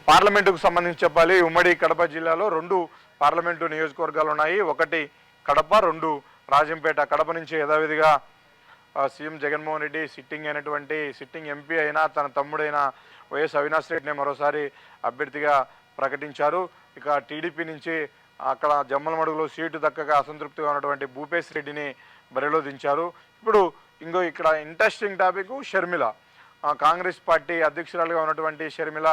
పార్లమెంటుకు సంబంధించి చెప్పాలి, ఉమ్మడి కడప జిల్లాలో 2 పార్లమెంటు నియోజకవర్గాలు ఉన్నాయి. ఒకటి కడప, 2 రాజంపేట. కడప నుంచి యథావిధిగా CM Jaganmohan Reddy sitting MP అయినా తన తమ్ముడైన వైఎస్ అవినాష్ రెడ్డిని మరోసారి అభ్యర్థిగా ప్రకటించారు. ఇక టీడీపీ నుంచి అక్కడ జమ్మలమడుగులో సీటు దక్కగా అసంతృప్తిగా ఉన్నటువంటి భూపేశ్ రెడ్డిని బరిలో దించారు. ఇప్పుడు ఇక్కడ interesting topic Sharmila. Congress party అధ్యక్షురాలుగా ఉన్నటువంటి షర్మిల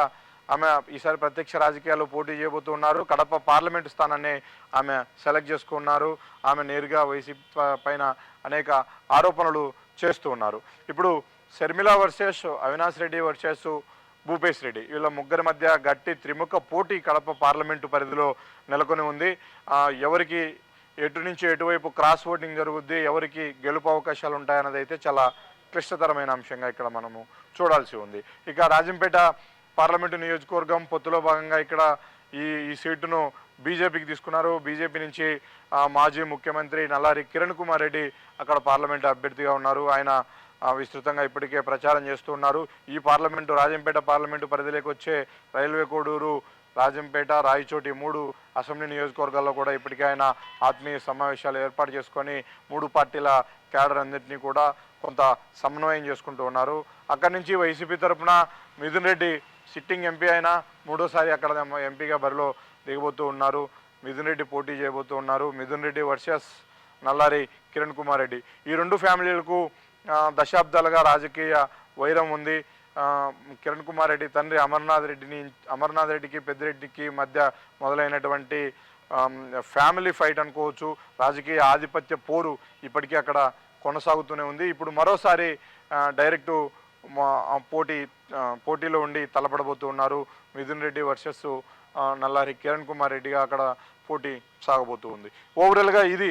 ఆమె ఈసారి ప్రత్యక్ష రాజకీయాల్లో పోటీ చేయబోతున్నారు. కడప పార్లమెంటు స్థానాన్ని ఆమె సెలెక్ట్ చేసుకున్నారు. ఆమె నేరుగా వైసీపీ పైన అనేక ఆరోపణలు చేస్తూ ఉన్నారు. ఇప్పుడు షర్మిల వర్సెస్ అవినాష్ రెడ్డి వర్సెస్ భూపేశ్ రెడ్డి, వీళ్ళ ముగ్గురి మధ్య గట్టి త్రిముఖ పోటీ కడప పార్లమెంటు పరిధిలో నెలకొని ఉంది. ఎవరికి ఎటు నుంచి ఎటువైపు క్రాస్ ఓటింగ్ జరుగుద్ది, ఎవరికి గెలుపు అవకాశాలు ఉంటాయన్నది అయితే చాలా క్లిష్టతరమైన అంశంగా ఇక్కడ మనము చూడాల్సి ఉంది. ఇక రాజంపేట పార్లమెంటు నియోజకవర్గం పొత్తులో భాగంగా ఇక్కడ ఈ సీటును బీజేపీకి తీసుకున్నారు. బీజేపీ నుంచి మాజీ ముఖ్యమంత్రి నల్లారి కిరణ్ కుమార్ రెడ్డి అక్కడ పార్లమెంటు అభ్యర్థిగా ఉన్నారు. ఆయన విస్తృతంగా ఇప్పటికే ప్రచారం చేస్తూ ఉన్నారు. ఈ పార్లమెంటు రాజంపేట పార్లమెంటు పరిధిలోకి వచ్చే రైల్వే కోడూరు, రాజంపేట, రాయచోటి 3 అసెంబ్లీ నియోజకవర్గాల్లో కూడా ఇప్పటికే ఆయన ఆత్మీయ సమావేశాలు ఏర్పాటు చేసుకొని 3 పార్టీల క్యాడర్ అందరినీ కూడా కొంత సమన్వయం చేసుకుంటూ ఉన్నారు. అక్కడి నుంచి వైసీపీ తరఫున మిథున్ రెడ్డి సిట్టింగ్ ఎంపీ అయినా 3వ సారి అక్కడ ఎంపీగా బరిలో దిగబోతూ ఉన్నారు. మిథున్ రెడ్డి పోటీ చేయబోతూ ఉన్నారు. మిథున్ రెడ్డి వర్సెస్ నల్లారి కిరణ్ కుమార్ రెడ్డి. ఈ 2 ఫ్యామిలీలకు దశాబ్దాలుగా రాజకీయ వైరం ఉంది. కిరణ్ కుమార్ రెడ్డి తండ్రి అమర్నాథ్ రెడ్డికి పెద్దిరెడ్డికి మధ్య మొదలైనటువంటి ఫ్యామిలీ ఫైట్ అనుకోవచ్చు. రాజకీయ ఆధిపత్య పోరు ఇప్పటికీ అక్కడ కొనసాగుతూనే ఉంది. ఇప్పుడు మరోసారి డైరెక్టు పోటీలో ఉండి తలపడబోతూ ఉన్నారు. మిథున్ రెడ్డి వర్సెస్ నల్లారి కిరణ్ కుమార్ రెడ్డిగా అక్కడ పోటీ సాగబోతూ ఉంది. ఓవరాల్గా ఇది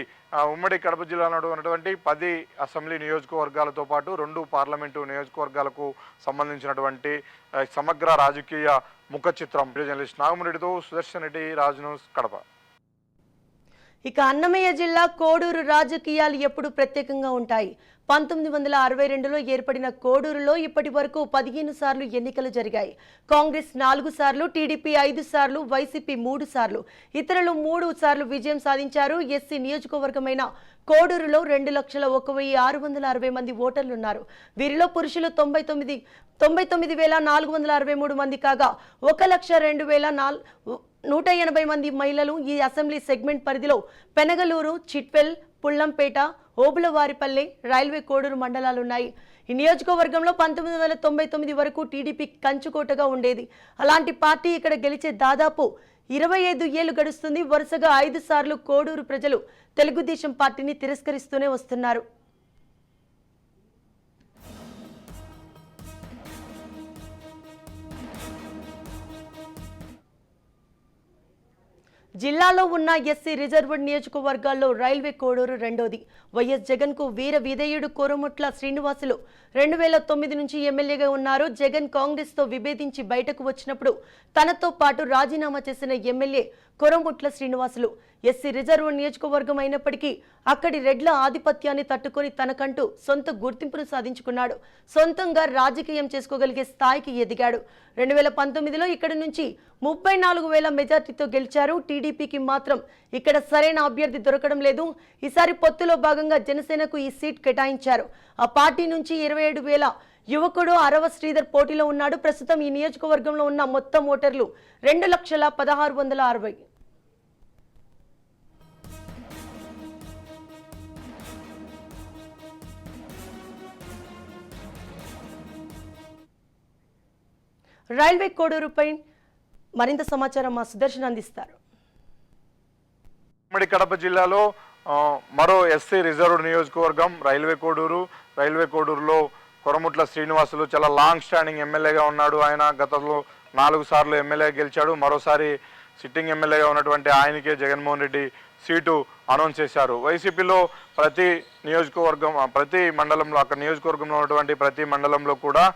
ఉమ్మడి కడప జిల్లాలో ఉన్నటువంటి 10 అసెంబ్లీ నియోజకవర్గాలతో పాటు 2 పార్లమెంటు నియోజకవర్గాలకు సంబంధించినటువంటి సమగ్ర రాజకీయ ముఖ చిత్రం. జర్నలిస్ట్ నాగమరెడ్డితో సుదర్శన్ రెడ్డి, రాజ్ న్యూస్, కడప. ఇక అన్నమయ్య జిల్లా కోడూరు రాజకీయాలు ఎప్పుడు ప్రత్యేకంగా ఉంటాయి. 1962లో ఏర్పడిన కోడూరులో ఇప్పటి వరకు 15 సార్లు ఎన్నికలు జరిగాయి. కాంగ్రెస్ 4 సార్లు, టీడీపీ 5 సార్లు, వైసీపీ 3 సార్లు, ఇతరులు 3 సార్లు విజయం సాధించారు. ఎస్సీ నియోజకవర్గమైన కోడూరులో 2,01,660 మంది ఓటర్లున్నారు. వీరిలో పురుషులు 99,463 మంది కాగా 1,02,180 మంది మహిళలు. ఈ అసెంబ్లీ సెగ్మెంట్ పరిధిలో పెనగలూరు, చిట్వెల్, పుల్లంపేట, ఓబులవారిపల్లె, రైల్వే కోడూరు మండలాలున్నాయి. ఈ నియోజకవర్గంలో 1999 వరకు టీడీపీ కంచుకోటగా ఉండేది. అలాంటి పార్టీ ఇక్కడ గెలిచే దాదాపు 25 ఏళ్లు గడుస్తుంది. వరుసగా 5 సార్లు కోడూరు ప్రజలు తెలుగుదేశం పార్టీని తిరస్కరిస్తూనే వస్తున్నారు. జిల్లాలో ఉన్న ఎస్సీ రిజర్వ్డ్ నియోజకవర్గాల్లో రైల్వే కోడూరు రెండోది. వైఎస్ జగన్ కు వీర విధేయుడు కోరముట్ల శ్రీనివాసులు 2009 నుంచి ఎమ్మెల్యేగా ఉన్నారు. జగన్ కాంగ్రెస్ తో విభేదించి బయటకు వచ్చినప్పుడు తనతో పాటు రాజీనామా చేసిన ఎమ్మెల్యే కోరముట్ల శ్రీనివాసులు. ఎస్సీ రిజర్వ్ నియోజకవర్గం అయినప్పటికీ అక్కడి రెడ్ల ఆధిపత్యాన్ని తట్టుకొని తనకంటూ సొంత గుర్తింపును సాధించుకున్నాడు. సొంతంగా రాజకీయం చేసుకోగలిగే స్థాయికి ఎదిగాడు. 2019లో ఇక్కడి నుంచి 34,000 మెజార్టీతో గెలిచారు. టీడీపీకి మాత్రం ఇక్కడ సరైన అభ్యర్థి దొరకడం లేదు. ఈసారి పొత్తులో భాగంగా జనసేనకు ఈ సీట్ కేటాయించారు. ఆ పార్టీ నుంచి 27,000 యువకుడు అరవ శ్రీధర్ పోటీలో ఉన్నాడు. ప్రస్తుతం ఈ నియోజకవర్గంలో ఉన్న మొత్తం ఓటర్లు 2,16,60. రైల్వే కోడూరుపై మరింత సమాచారం మా సుదర్శన్ అందిస్తారు. ఉమ్మడి కడప జిల్లాలో మరో ఎస్సీ రిజర్వ్డ్ నియోజకవర్గం రైల్వే కోడూరులో కొరముట్ల శ్రీనివాసులు చాలా లాంగ్ స్టాండింగ్ ఎమ్మెల్యేగా ఉన్నాడు. ఆయన గతంలో 4 సార్లు ఎమ్మెల్యే గెలిచాడు. మరోసారి సిట్టింగ్ ఎమ్మెల్యేగా ఉన్నటువంటి ఆయనకే జగన్మోహన్ రెడ్డి సీటు అనౌన్స్ చేశారు. వైసీపీలో ప్రతి మండలంలో అక్కడ నియోజకవర్గంలో ఉన్నటువంటి ప్రతి మండలంలో కూడా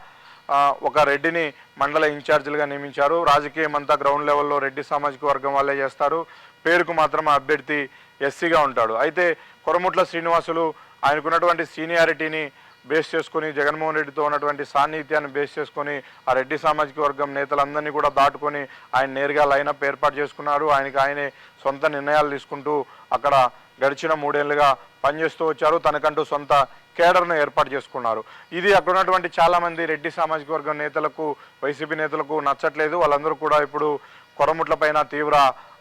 ఒక రెడ్డిని మండల ఇన్ఛార్జీలుగా నియమించారు. రాజకీయం అంతా గ్రౌండ్ లెవెల్లో రెడ్డి సామాజిక వర్గం వాళ్ళే చేస్తారు. పేరుకు మాత్రం అభ్యర్థి ఎస్సీగా ఉంటాడు. అయితే కొరముట్ల శ్రీనివాసులు ఆయనకున్నటువంటి సీనియారిటీని బేస్ చేసుకొని, జగన్మోహన్ రెడ్డితో ఉన్నటువంటి సాన్నిహిత్యాన్ని బేస్ చేసుకొని ఆ రెడ్డి సామాజిక వర్గం నేతలందరినీ కూడా దాటుకొని ఆయన నేరుగా లైనప్ ఏర్పాటు చేసుకున్నారు. ఆయనే సొంత నిర్ణయాలు తీసుకుంటూ అక్కడ గడిచిన 3 ఏళ్లుగా పనిచేస్తూ వచ్చారు. తనకంటూ సొంత కేడర్ను ఏర్పాటు చేసుకున్నారు. ఇది అక్కడ ఉన్నటువంటి చాలామంది రెడ్డి సామాజిక వర్గం నేతలకు, వైసీపీ నేతలకు నచ్చట్లేదు. వాళ్ళందరూ కూడా ఇప్పుడు కొరముట్ల పైన తీవ్ర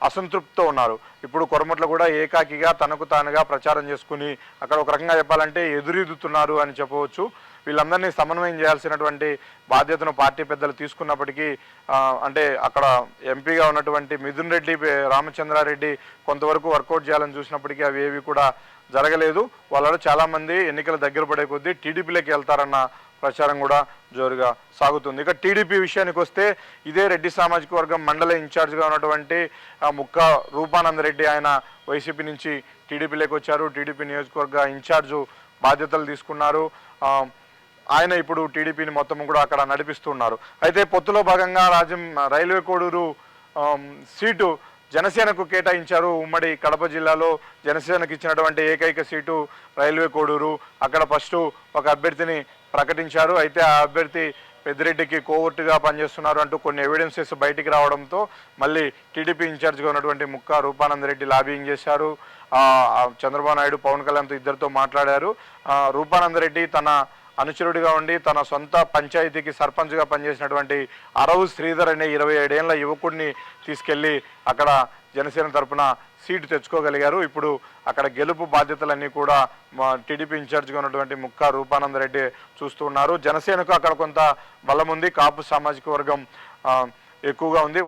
అసంతృప్తితో ఉన్నారు. ఇప్పుడు కొరముట్ల కూడా ఏకాకిగా తనకు తానుగా ప్రచారం చేసుకుని అక్కడ ఒక రకంగా చెప్పాలంటే ఎదురీదుతున్నారు అని చెప్పవచ్చు. వీళ్ళందరినీ సమన్వయం చేయాల్సినటువంటి బాధ్యతను పార్టీ పెద్దలు తీసుకున్నప్పటికీ అంటే అక్కడ ఎంపీగా ఉన్నటువంటి మిథున్ రెడ్డి, రామచంద్రారెడ్డి కొంతవరకు వర్కౌట్ చేయాలని చూసినప్పటికీ అవి ఏవి కూడా జరగలేదు. వాళ్ళలో చాలామంది ఎన్నికలు దగ్గర పడే కొద్దీ టీడీపీలోకి వెళ్తారన్న ప్రచారం కూడా జోరుగా సాగుతుంది. ఇక టీడీపీ విషయానికి వస్తే ఇదే రెడ్డి సామాజిక వర్గం మండల ఇన్ఛార్జ్గా ఉన్నటువంటి ముక్క రూపానందరెడ్డి ఆయన వైసీపీ నుంచి టీడీపీలోకి వచ్చారు. టీడీపీ నియోజకవర్గ ఇన్ఛార్జు బాధ్యతలు తీసుకున్నారు. ఆయన ఇప్పుడు టీడీపీని మొత్తం కూడా అక్కడ నడిపిస్తున్నారు. అయితే పొత్తులో భాగంగా రైల్వే కోడూరు సీటు జనసేనకు కేటాయించారు. ఉమ్మడి కడప జిల్లాలో జనసేనకు ఇచ్చినటువంటి ఏకైక సీటు రైల్వే కోడూరు. అక్కడ ఫస్ట్ ఒక అభ్యర్థిని ప్రకటించారు. అయితే ఆ అభ్యర్థి పెద్దిరెడ్డికి కోవర్టుగా పనిచేస్తున్నారు అంటూ కొన్ని ఎవిడెన్సెస్ బయటికి రావడంతో మళ్ళీ టీడీపీ ఇన్ఛార్జ్గా ఉన్నటువంటి ముక్క రూపానందరెడ్డి లాబింగ్ చేశారు. చంద్రబాబు నాయుడు పవన్ కళ్యాణ్తో ఇద్దరితో మాట్లాడారు. రూపానందరెడ్డి తన అనుచరుడిగా ఉండి తన సొంత పంచాయతీకి సర్పంచ్గా పనిచేసినటువంటి అరవు శ్రీధర్ అనే 27 ఏళ్ల యువకుడిని తీసుకెళ్లి అక్కడ జనసేన తరఫున సీటు తెచ్చుకోగలిగారు. ఇప్పుడు అక్కడ గెలుపు బాధ్యతలన్నీ కూడా టీడీపీ ఇన్ఛార్జ్గా ఉన్నటువంటి ముక్క రూపానందరెడ్డి చూస్తున్నారు. జనసేనకు అక్కడ కొంత బలం ఉంది. కాపు సామాజిక వర్గం ఎక్కువగా ఉంది.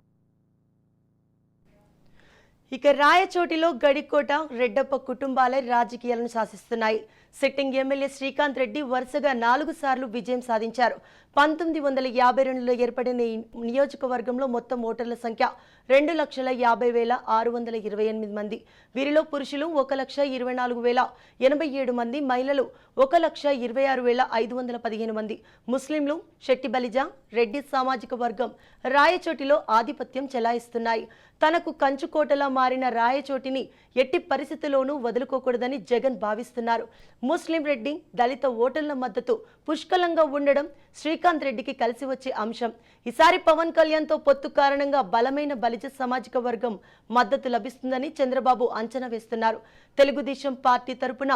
ఇక రాయచోటిలో గడికోట రెడ్డప్ప కుటుంబాలే రాజకీయాలను శాసిస్తున్నాయి. సిట్టింగ్ ఎమ్మెల్యే శ్రీకాంత్ రెడ్డి వరుసగా 4 సార్లు విజయం సాధించారు. 1952లో ఏర్పడిన ఈ నియోజకవర్గంలో మొత్తం ఓటర్ల సంఖ్య 2,50,628 మంది. వీరిలో పురుషులు 1,24,087 మంది, మహిళలు 1,26,515 మంది. ముస్లింలు, శెట్టి బలిజ, రెడ్డి సామాజిక వర్గం రాయచోటిలో ఆధిపత్యం చెలాయిస్తున్నాయి. తనకు కంచుకోటలా మారిన రాయచోటిని ఎట్టి పరిస్థితుల్లోనూ వదులుకోకూడదని జగన్ భావిస్తున్నారు. ముస్లిం, రెడ్డి, దళిత ఓటర్ల మద్దతు పుష్కలంగా ఉండడం శ్రీకాంత్ రెడ్డికి కలిసి వచ్చే అంశం. ఈసారి పవన్ కళ్యాణ్తో పొత్తు కారణంగా బలమైన బలిజ సామాజిక వర్గం మద్దతు లభిస్తుందని చంద్రబాబు అంచనా వేస్తున్నారు. తెలుగుదేశం పార్టీ తరపున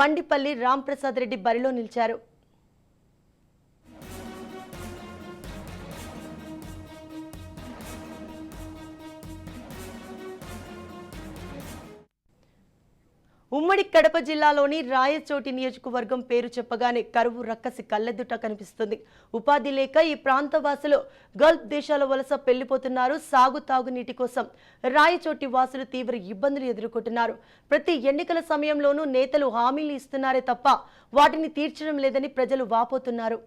మండిపల్లి రాంప్రసాద్ రెడ్డి బరిలో నిలిచారు. ఉమ్మడి కడప జిల్లాలోని రాయచోటి నియోజకవర్గం పేరు చెప్పగానే కరువు రక్కసి కళ్ళెదుట కనిపిస్తుంది. ఉపాధి లేక ఈ ప్రాంత వాసులు గల్ఫ్ దేశాల వలస పెళ్లిపోతున్నారు. సాగు తాగునీటి కోసం రాయచోటి వాసులు తీవ్ర ఇబ్బందులు ఎదుర్కొంటున్నారు. ప్రతి ఎన్నికల సమయంలోనూ నేతలు హామీలు ఇస్తున్నారే తప్ప వాటిని తీర్చడం లేదని ప్రజలు వాపోతున్నారు.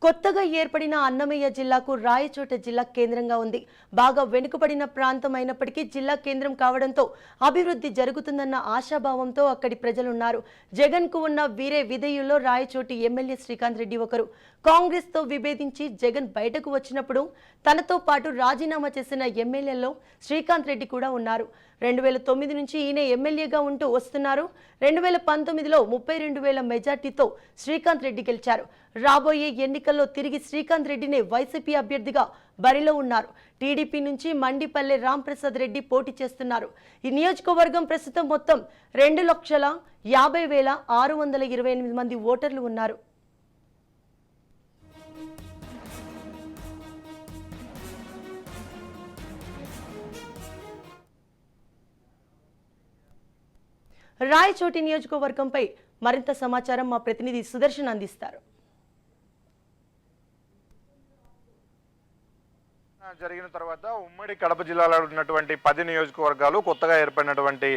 కొత్తగా ఏర్పడిన అన్నమయ్య జిల్లాకు రాయచోట జిల్లా కేంద్రంగా ఉంది. బాగా వెనుకబడిన ప్రాంతం అయినప్పటికీ జిల్లా కేంద్రం కావడంతో అభివృద్ధి జరుగుతుందన్న ఆశాభావంతో అక్కడి ప్రజలున్నారు. జగన్కు ఉన్న వీరే విధేయుల్లో రాయచోటి ఎమ్మెల్యే శ్రీకాంత్ రెడ్డి ఒకరు. కాంగ్రెస్తో విభేదించి జగన్ బయటకు వచ్చినప్పుడు తనతో పాటు రాజీనామా చేసిన ఎమ్మెల్యేల్లో శ్రీకాంత్ రెడ్డి కూడా ఉన్నారు. 2009 నుంచి ఈయన ఎమ్మెల్యేగా ఉంటూ వస్తున్నారు. 2019లో 32,000 మెజార్టీతో శ్రీకాంత్ రెడ్డి గెలిచారు. రాబోయే ఎన్నికల్లో తిరిగి శ్రీకాంత్ రెడ్డినే వైసీపీ అభ్యర్థిగా బరిలో ఉన్నారు. టీడీపీ నుంచి మండిపల్లె రాంప్రసాద్ రెడ్డి పోటీ చేస్తున్నారు. ఈ నియోజకవర్గం ప్రస్తుతం మొత్తం 2,50,628 మంది ఓటర్లు ఉన్నారు. రాయచోటి నియోజకవర్గంపై మరింత సమాచారం మా ప్రతినిధి సుదర్శన్ అందిస్తారు. జరిగిన తర్వాత ఉమ్మడి కడప జిల్లాలో ఉన్నటువంటి 10 నియోజకవర్గాలు కొత్తగా ఏర్పడినటువంటి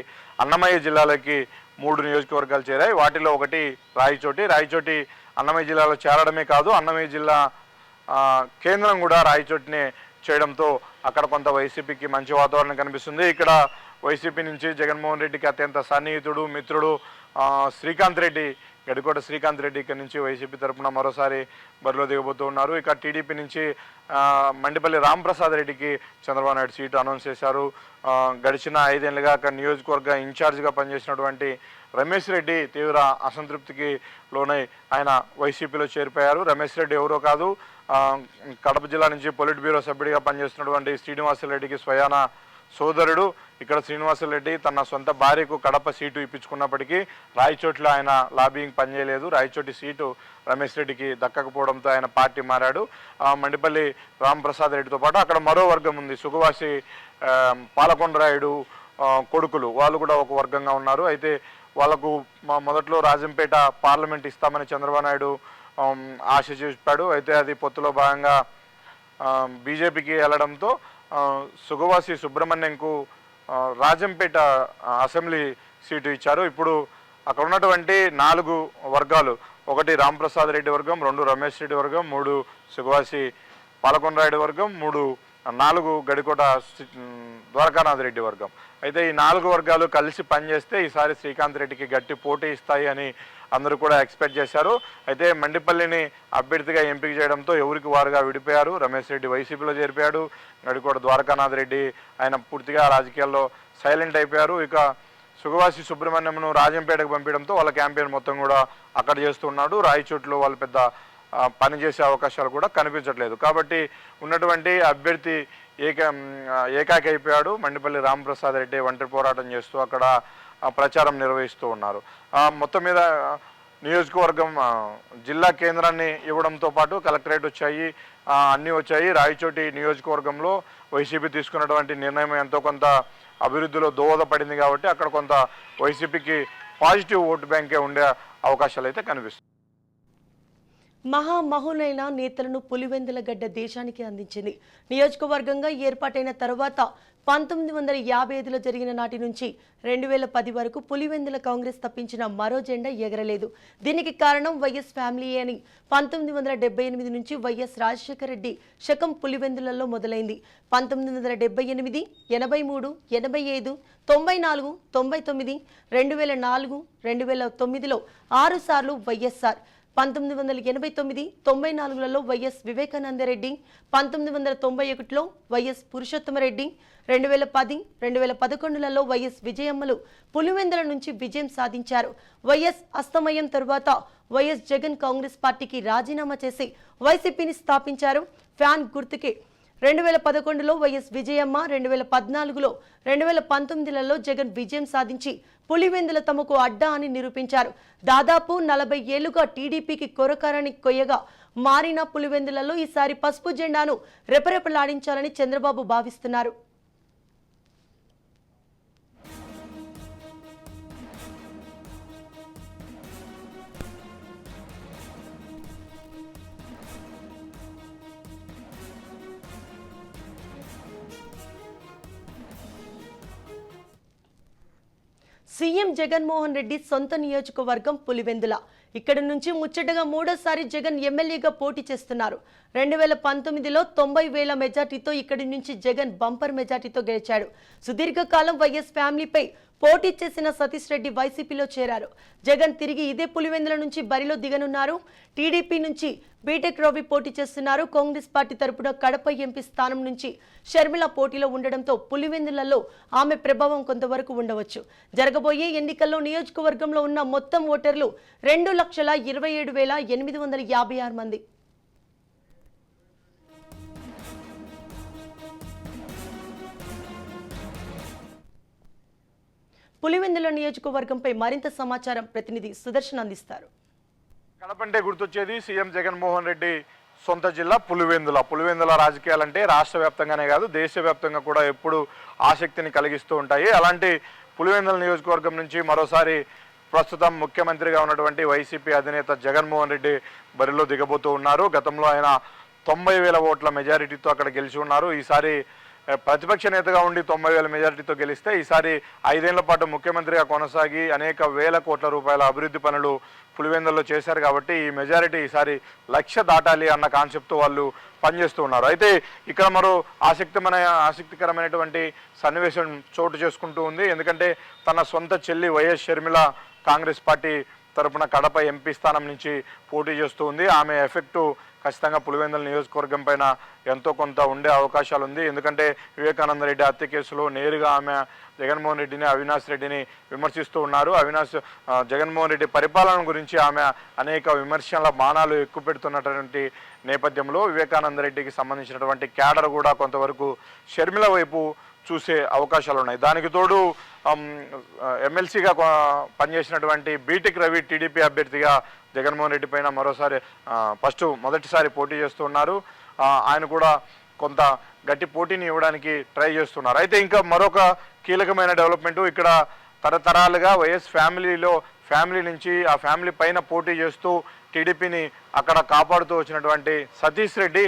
అన్నమయ్య జిల్లాలోకి 3 నియోజకవర్గాలు చేరాయి. వాటిలో ఒకటి రాయచోటి అన్నమయ్య జిల్లాలో చేరడమే కాదు, అన్నమయ్య జిల్లా కేంద్రం కూడా రాయచోటినే చేయడంతో అక్కడ కొంత వైసీపీకి మంచి వాతావరణం కనిపిస్తుంది. ఇక్కడ వైసీపీ నుంచి జగన్మోహన్ రెడ్డికి అత్యంత సన్నిహితుడు, మిత్రుడు గడికోట శ్రీకాంత్ రెడ్డి ఇక్కడ నుంచి వైసీపీ తరఫున మరోసారి బరిలో దిగబోతూ ఉన్నారు. ఇక టీడీపీ నుంచి మండిపల్లి రాంప్రసాద్ రెడ్డికి చంద్రబాబు నాయుడు సీటు అనౌన్స్ చేశారు. గడిచిన 5 ఏళ్లుగా అక్కడ నియోజకవర్గ ఇన్ఛార్జ్గా పనిచేసినటువంటి రమేష్ రెడ్డి తీవ్ర అసంతృప్తికి లోనై ఆయన వైసీపీలో చేరిపోయారు. రమేష్ రెడ్డి ఎవరో కాదు, కడప జిల్లా నుంచి పొలిట్ బ్యూరో సభ్యుడిగా పనిచేస్తున్నటువంటి శ్రీనివాసరెడ్డికి స్వయాన సోదరుడు. ఇక్కడ శ్రీనివాసరెడ్డి తన సొంత భార్యకు కడప సీటు ఇప్పించుకున్నప్పటికీ రాయచోటిలో ఆయన లాబింగ్ పనిచేయలేదు. రాయచోటి సీటు రమేష్ రెడ్డికి దక్కకపోవడంతో ఆయన పార్టీ మారాడు. మండిపల్లి రాంప్రసాద్ రెడ్డితో పాటు అక్కడ మరో వర్గం ఉంది, సుగవాసి పాలకొండరాయుడు కొడుకులు, వాళ్ళు కూడా ఒక వర్గంగా ఉన్నారు. అయితే వాళ్లకు మొదట్లో రాజంపేట పార్లమెంట్ ఇస్తామని చంద్రబాబు నాయుడు ఆశ చూపాడు. అయితే అది పొత్తులో భాగంగా బీజేపీకి వెళ్ళడంతో సుగవాసి సుబ్రహ్మణ్యంకు రాజంపేట అసెంబ్లీ సీటు ఇచ్చారు. ఇప్పుడు అక్కడ ఉన్నటువంటి 4 వర్గాలు, 1 రాంప్రసాద్ రెడ్డి వర్గం, 2 రమేష్ రెడ్డి వర్గం, 3 సుగవాసి పాలకొండరాయుడు వర్గం, 4 గడికోట ద్వారకానాథ్ రెడ్డి వర్గం. అయితే ఈ 4 వర్గాలు కలిసి పనిచేస్తే ఈసారి శ్రీకాంత్ రెడ్డికి గట్టి పోటీ ఇస్తాయి అని అందరూ కూడా ఎక్స్పెక్ట్ చేశారు. అయితే మండిపల్లిని అభ్యర్థిగా ఎంపిక చేయడంతో ఎవరికి వారుగా విడిపోయారు. రమేష్ రెడ్డి వైసీపీలో చేరిపోయాడు. గడికోట ద్వారకానాథ్ రెడ్డి ఆయన పూర్తిగా రాజకీయాల్లో సైలెంట్ అయిపోయారు. ఇక సుగవాసి సుబ్రహ్మణ్యంను రాజంపేటకు పంపించడంతో వాళ్ళ క్యాంపెయిన్ మొత్తం కూడా అక్కడ చేస్తున్నాడు. రాయచోట్లో వాళ్ళు పెద్ద పనిచేసే అవకాశాలు కూడా కనిపించట్లేదు. కాబట్టి ఉన్నటువంటి అభ్యర్థి ఏకాకి అయిపోయాడు. మండిపల్లి రాంప్రసాద్ రెడ్డి ఒంటరి పోరాటం చేస్తూ అక్కడ ప్రచారం నిర్వహిస్తూ ఉన్నారు. మొత్తం మీద నియోజకవర్గం జిల్లా కేంద్రాన్ని ఇవ్వడంతో పాటు కలెక్టరేట్ వచ్చాయి, అన్నీ వచ్చాయి. రాయచోటి నియోజకవర్గంలో వైసీపీ తీసుకున్నటువంటి నిర్ణయం ఎంతో కొంత అభివృద్ధిలో దోహదపడింది కాబట్టి అక్కడ కొంత వైసీపీకి పాజిటివ్ ఓటు బ్యాంకే ఉండే అవకాశాలు అయితే కనిపిస్తుంది. మహామహులైన నేతలను పులివెందుల గడ్డ దేశానికి అందించింది. నియోజకవర్గంగా ఏర్పాటైన తర్వాత 1955లో జరిగిన నాటి నుంచి 2010 వరకు పులివెందుల కాంగ్రెస్ తప్పించిన మరో జెండా ఎగరలేదు. దీనికి కారణం వైఎస్ ఫ్యామిలీ అని 1978 నుంచి వైఎస్ రాజశేఖర రెడ్డి శకం పులివెందులలో మొదలైంది. 1978, 83, 85, 94, 99, 2004, 2009లో 6 సార్లు వైఎస్ఆర్, 1989, 94లలో వైఎస్ వివేకానందరెడ్డి, 1991లో వైఎస్ పురుషోత్తమరెడ్డి, 2010, 2011లలో వైఎస్ విజయమ్మలు పులివెందుల నుంచి విజయం సాధించారు. వైఎస్ అస్తమయం తరువాత వైఎస్ జగన్ కాంగ్రెస్ పార్టీకి రాజీనామా చేసి వైసీపీని స్థాపించారు. ఫ్యాన్ గుర్తుకే 2011లో వైఎస్ విజయమ్మ, 2014లో, 2019లలో జగన్ విజయం సాధించి పులివెందుల తమకు అడ్డా అని నిరూపించారు. దాదాపు 40 ఏళ్లుగా టీడీపీకి కొరకారని కొయ్యగా మారిన పులివెందులలో ఈసారి పసుపు జెండాను రెపరెపలాడించాలని చంద్రబాబు భావిస్తున్నారు. సీఎం జగన్మోహన్ రెడ్డి సొంత నియోజకవర్గం పులివెందుల. ఇక్కడ నుంచి ముచ్చటగా 3వ జగన్ ఎమ్మెల్యేగా పోటీ చేస్తున్నారు. 2019లో 90,000 మెజార్టీతో ఇక్కడి నుంచి జగన్ బంపర్ మెజార్టీతో గెలిచాడు. సుదీర్ఘకాలం వైఎస్ ఫ్యామిలీపై పోటీ చేసిన సతీష్ రెడ్డి వైసీపీలో చేరారు. జగన్ తిరిగి ఇదే పులివెందుల నుంచి బరిలో దిగనున్నారు. టీడీపీ నుంచి బీటెక్ రవి పోటీ చేస్తున్నారు. కాంగ్రెస్ పార్టీ తరపున కడప ఎంపీ స్థానం నుంచి షర్మిల పోటీలో ఉండడంతో పులివెందులలో ఆమె ప్రభావం కొంతవరకు ఉండవచ్చు. జరగబోయే ఎన్నికల్లో నియోజకవర్గంలో ఉన్న మొత్తం ఓటర్లు 2,27,856 మంది. పులివెందుల నియోజకవర్గంపై మరింత సమాచారం ప్రతినిధి సుదర్శన్ అందిస్తారు. కడపంటే గుర్తొచ్చేది సీఎం జగన్మోహన్ రెడ్డి సొంత జిల్లా పులివెందుల. పులివెందుల రాజకీయాలంటే రాష్ట్ర వ్యాప్తంగానే కాదు దేశవ్యాప్తంగా కూడా ఎప్పుడు ఆసక్తిని కలిగిస్తూ ఉంటాయి. అలాంటి పులివెందుల నియోజకవర్గం నుంచి మరోసారి ప్రస్తుతం ముఖ్యమంత్రిగా ఉన్నటువంటి వైసీపీ అధినేత జగన్మోహన్ రెడ్డి బరిలో దిగబోతూ ఉన్నారు. గతంలో ఆయన 90,000 ఓట్ల మెజారిటీతో అక్కడ గెలిచి ఉన్నారు. ఈసారి ప్రతిపక్ష నేతగా ఉండి 90,000 మెజారిటీతో గెలిస్తే ఈసారి 5 ఏళ్ల పాటు ముఖ్యమంత్రిగా కొనసాగి అనేక వేల కోట్ల రూపాయల అభివృద్ధి పనులు పులివెందుల్లో చేశారు. కాబట్టి ఈ మెజారిటీ ఈసారి 1,00,000 దాటాలి అన్న కాన్సెప్ట్తో వాళ్ళు పనిచేస్తూ ఉన్నారు. అయితే ఇక్కడ మరో ఆసక్తికరమైనటువంటి సన్నివేశం చోటు చేసుకుంటూ ఉంది. ఎందుకంటే తన సొంత చెల్లి వైఎస్ షర్మిల కాంగ్రెస్ పార్టీ తరపున కడప ఎంపీ స్థానం నుంచి పోటీ చేస్తూ ఉంది. ఆమె ఎఫెక్టు ఖచ్చితంగా పులివెందుల నియోజకవర్గం పైన ఎంతో కొంత ఉండే అవకాశాలు ఉంది. ఎందుకంటే వివేకానంద రెడ్డి హత్య కేసులో నేరుగా ఆమె జగన్మోహన్ రెడ్డిని, అవినాష్ రెడ్డిని విమర్శిస్తూ ఉన్నారు. జగన్మోహన్ రెడ్డి పరిపాలన గురించి ఆమె అనేక విమర్శల బాణాలు ఎక్కువ పెడుతున్నటువంటి నేపథ్యంలో వివేకానంద రెడ్డికి సంబంధించినటువంటి క్యాడర్ కూడా కొంతవరకు షర్మిల వైపు చూసే అవకాశాలు ఉన్నాయి. దానికి తోడు ఎమ్మెల్సీగా పనిచేసినటువంటి బీటెక్ రవి టీడీపీ అభ్యర్థిగా జగన్మోహన్ రెడ్డి పైన మొదటిసారి పోటీ చేస్తున్నారు. ఆయన కూడా కొంత గట్టి పోటీని ఇవ్వడానికి ట్రై చేస్తున్నారు. అయితే ఇంకా మరొక కీలకమైన డెవలప్మెంట్ ఇక్కడ తరతరాలుగా వైఎస్ ఫ్యామిలీ నుంచి ఆ ఫ్యామిలీ పైన పోటీ చేస్తూ టీడీపీని అక్కడ కాపాడుతూ వచ్చినటువంటి సతీష్ రెడ్డి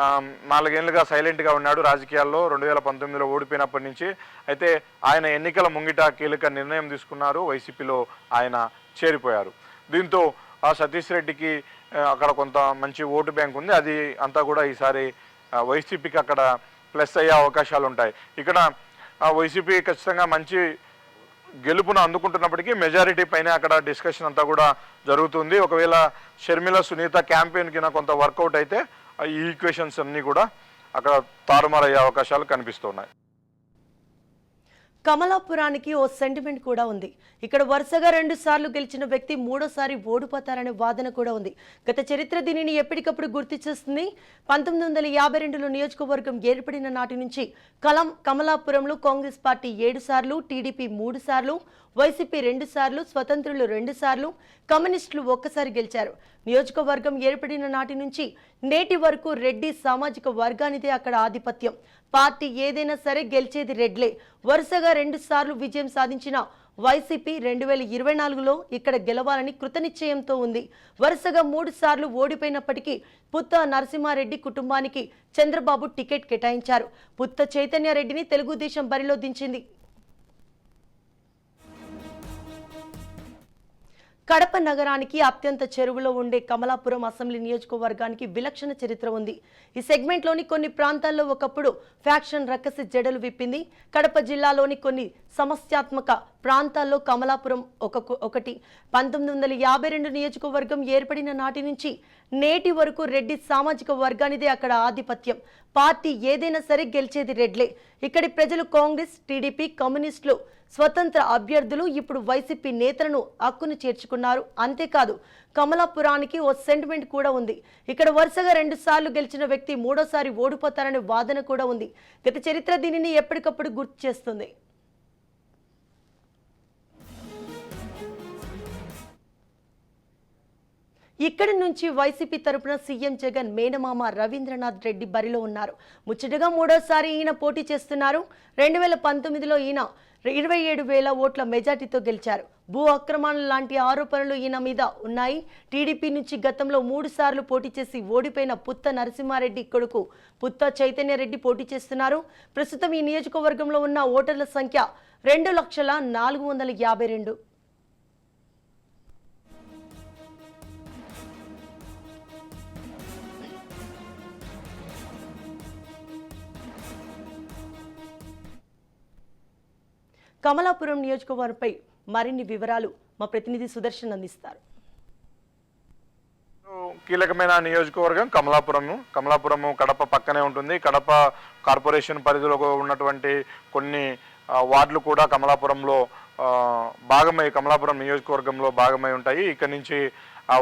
4 ఏళ్లుగా సైలెంట్గా ఉన్నాడు రాజకీయాల్లో. 2019లో ఓడిపోయినప్పటి నుంచి అయితే ఆయన ఎన్నికల ముంగిట కీలక నిర్ణయం తీసుకున్నారు. వైసీపీలో ఆయన చేరిపోయారు. దీంతో సతీష్ రెడ్డికి అక్కడ కొంత మంచి ఓటు బ్యాంక్ ఉంది. అది అంతా కూడా ఈసారి వైసీపీకి అక్కడ ప్లస్ అయ్యే అవకాశాలు ఉంటాయి. ఇక్కడ వైసీపీ ఖచ్చితంగా మంచి గెలుపును అందుకుంటున్నప్పటికీ మెజారిటీ పైన అక్కడ డిస్కషన్ అంతా కూడా జరుగుతుంది. ఒకవేళ షర్మిల సునీత క్యాంపెయిన్ కింద కొంత వర్కౌట్ అయితే ఈ ఈక్వేషన్స్ అన్నీ కూడా అక్కడ తారుమారయ్యే అవకాశాలు కనిపిస్తున్నాయి. కమలాపురానికి ఓ సెంటిమెంట్ కూడా ఉంది. ఇక్కడ వరుసగా 2 సార్లు గెలిచిన వ్యక్తి మూడోసారి ఓడిపోతారనే వాదన కూడా ఉంది. గత చరిత్ర దీనిని ఎప్పటికప్పుడు గుర్తు చేస్తుంది. 1952లో నియోజకవర్గం ఏర్పడిన నాటి నుంచి కమలాపురంలో కాంగ్రెస్ పార్టీ 7 సార్లు, టీడీపీ 3 సార్లు, వైసీపీ 2 సార్లు, స్వతంత్రులు 2 సార్లు, కమ్యూనిస్టులు 1 సారి గెలిచారు. నియోజకవర్గం ఏర్పడిన నాటి నుంచి నేటి వరకు రెడ్డి సామాజిక వర్గానిదే అక్కడ ఆధిపత్యం. పార్టీ ఏదైనా సరే గెలిచేది రెడ్లే. వరుసగా 2 సార్లు విజయం సాధించిన వైసీపీ 2024లో ఇక్కడ గెలవాలని కృతనిశ్చయంతో ఉంది. వరుసగా 3 సార్లు ఓడిపోయినప్పటికీ పుత్త నరసింహారెడ్డి కుటుంబానికి చంద్రబాబు టికెట్ కేటాయించారు. పుత్త చైతన్యారెడ్డిని తెలుగుదేశం బరిలో దించింది. కడప నగరానికి అత్యంత చెరువులో ఉండే కమలాపురం అసెంబ్లీ నియోజకవర్గానికి విలక్షణ చరిత్ర ఉంది. ఈ సెగ్మెంట్లోని కొన్ని ప్రాంతాల్లో ఒకప్పుడు ఫ్యాక్షన్ రక్కసి జడలు విప్పింది. కడప జిల్లాలోని కొన్ని సమస్యాత్మక ప్రాంతాల్లో కమలాపురం ఒకటి. 1952 నియోజకవర్గం ఏర్పడిన నాటి నుంచి నేటి వరకు రెడ్డి సామాజిక వర్గానిదే అక్కడ ఆధిపత్యం. పార్టీ ఏదైనా సరే గెలిచేది రెడ్లే. ఇక్కడి ప్రజలు కాంగ్రెస్, టీడీపీ, కమ్యూనిస్టులు, స్వతంత్ర అభ్యర్థులు ఇప్పుడు వైసీపీ నేతలను హక్కును చేర్చుకున్నారు. అంతేకాదు కమలాపురానికి ఓ సెంటిమెంట్ కూడా ఉంది. ఇక్కడ వరుసగా 2 సార్లు గెలిచిన వ్యక్తి మూడోసారి ఓడిపోతారనే వాదన కూడా ఉంది. గత చరిత్ర దీనిని ఎప్పటికప్పుడు గుర్తు చేస్తుంది. ఇక్కడి నుంచి వైసీపీ తరపున సీఎం జగన్ మేనమామ రవీంద్రనాథ్ రెడ్డి బరిలో ఉన్నారు. ముచ్చటగా మూడోసారి ఈయన పోటీ చేస్తున్నారు. 2019లో ఈయన 27,000 ఓట్ల మెజార్టీతో గెలిచారు. భూ అక్రమాలు లాంటి ఆరోపణలు ఈయన మీద ఉన్నాయి. టీడీపీ నుంచి గతంలో 3 సార్లు పోటీ చేసి ఓడిపోయిన పుత్త నరసింహారెడ్డి కొడుకు పుత్త చైతన్యరెడ్డి పోటీ చేస్తున్నారు. ప్రస్తుతం ఈ నియోజకవర్గంలో ఉన్న ఓటర్ల సంఖ్య 2,04,452. కమలాపురం నియోజకవర్గంపై మరిన్ని వివరాలు మా ప్రతినిధి సుదర్శన్ అందిస్తారు. కీలకమైన నియోజకవర్గం కమలాపురము కడప పక్కనే ఉంటుంది. కడప కార్పొరేషన్ పరిధిలో ఉన్నటువంటి కొన్ని వార్డులు కూడా కమలాపురంలో కమలాపురం నియోజకవర్గంలో భాగమై ఉంటాయి. ఇక్కడ నుంచి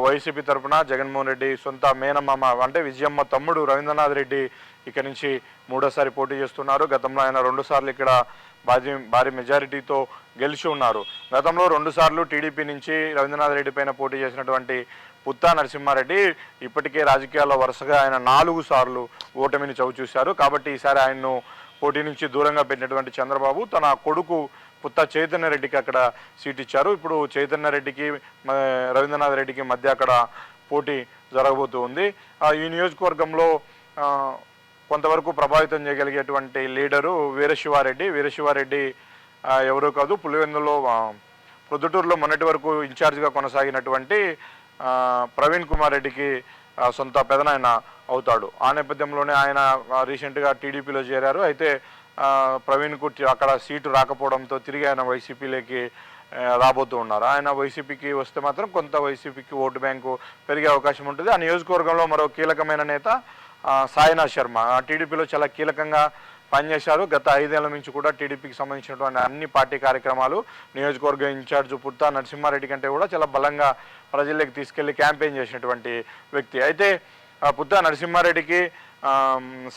వైసీపీ తరఫున జగన్మోహన్ రెడ్డి సొంత మేనమామ అంటే విజయమ్మ తమ్ముడు రవీంద్రనాథ్ రెడ్డి ఇక్కడ నుంచి మూడోసారి పోటీ చేస్తున్నారు. గతంలో ఆయన 2 సార్లు ఇక్కడ భారీ మెజారిటీతో గెలిచి ఉన్నారు. గతంలో 2 సార్లు టీడీపీ నుంచి రవీంద్రనాథ్ రెడ్డి పైన పోటీ చేసినటువంటి పుత్తా నరసింహారెడ్డి ఇప్పటికే రాజకీయాల్లో వరుసగా ఆయన 4 సార్లు ఓటమిని చవిచూశారు. కాబట్టి ఈసారి ఆయన్ను పోటీ నుంచి దూరంగా పెట్టినటువంటి చంద్రబాబు తన కొడుకు పుత్త చైతన్యరెడ్డికి అక్కడ సీట్ ఇచ్చారు. ఇప్పుడు చైతన్యరెడ్డికి రవీంద్రనాథ్ రెడ్డికి మధ్య అక్కడ పోటీ జరగబోతూ ఉంది. ఈ నియోజకవర్గంలో కొంతవరకు ప్రభావితం చేయగలిగేటువంటి లీడరు వీరశివారెడ్డి ఎవరో కాదు, పులివెందులో ప్రొద్దుటూరులో మొన్నటి వరకు ఇన్ఛార్జిగా కొనసాగినటువంటి ప్రవీణ్ కుమార్ రెడ్డికి సొంత పెదనాయన అవుతాడు. ఆ నేపథ్యంలోనే ఆయన రీసెంట్గా టీడీపీలో చేరారు. అయితే ప్రవీణ్కు అక్కడ సీటు రాకపోవడంతో తిరిగి ఆయన వైసీపీలోకి రాబోతూ ఉన్నారు. ఆయన వైసీపీకి వస్తే మాత్రం కొంత వైసీపీకి ఓటు బ్యాంకు పెరిగే అవకాశం ఉంటుంది. ఆ నియోజకవర్గంలో మరో కీలకమైన నేత సాయినాథ్ శర్మ టీడీపీలో చాలా కీలకంగా పనిచేశారు. గత 5 ఏళ్ల నుంచి కూడా టీడీపీకి సంబంధించినటువంటి అన్ని పార్టీ కార్యక్రమాలు నియోజకవర్గ ఇన్ఛార్జ్ పుత్తా నరసింహారెడ్డి కంటే కూడా చాలా బలంగా ప్రజల్లోకి తీసుకెళ్లి క్యాంపెయిన్ చేసినటువంటి వ్యక్తి. అయితే పుత్తా నరసింహారెడ్డికి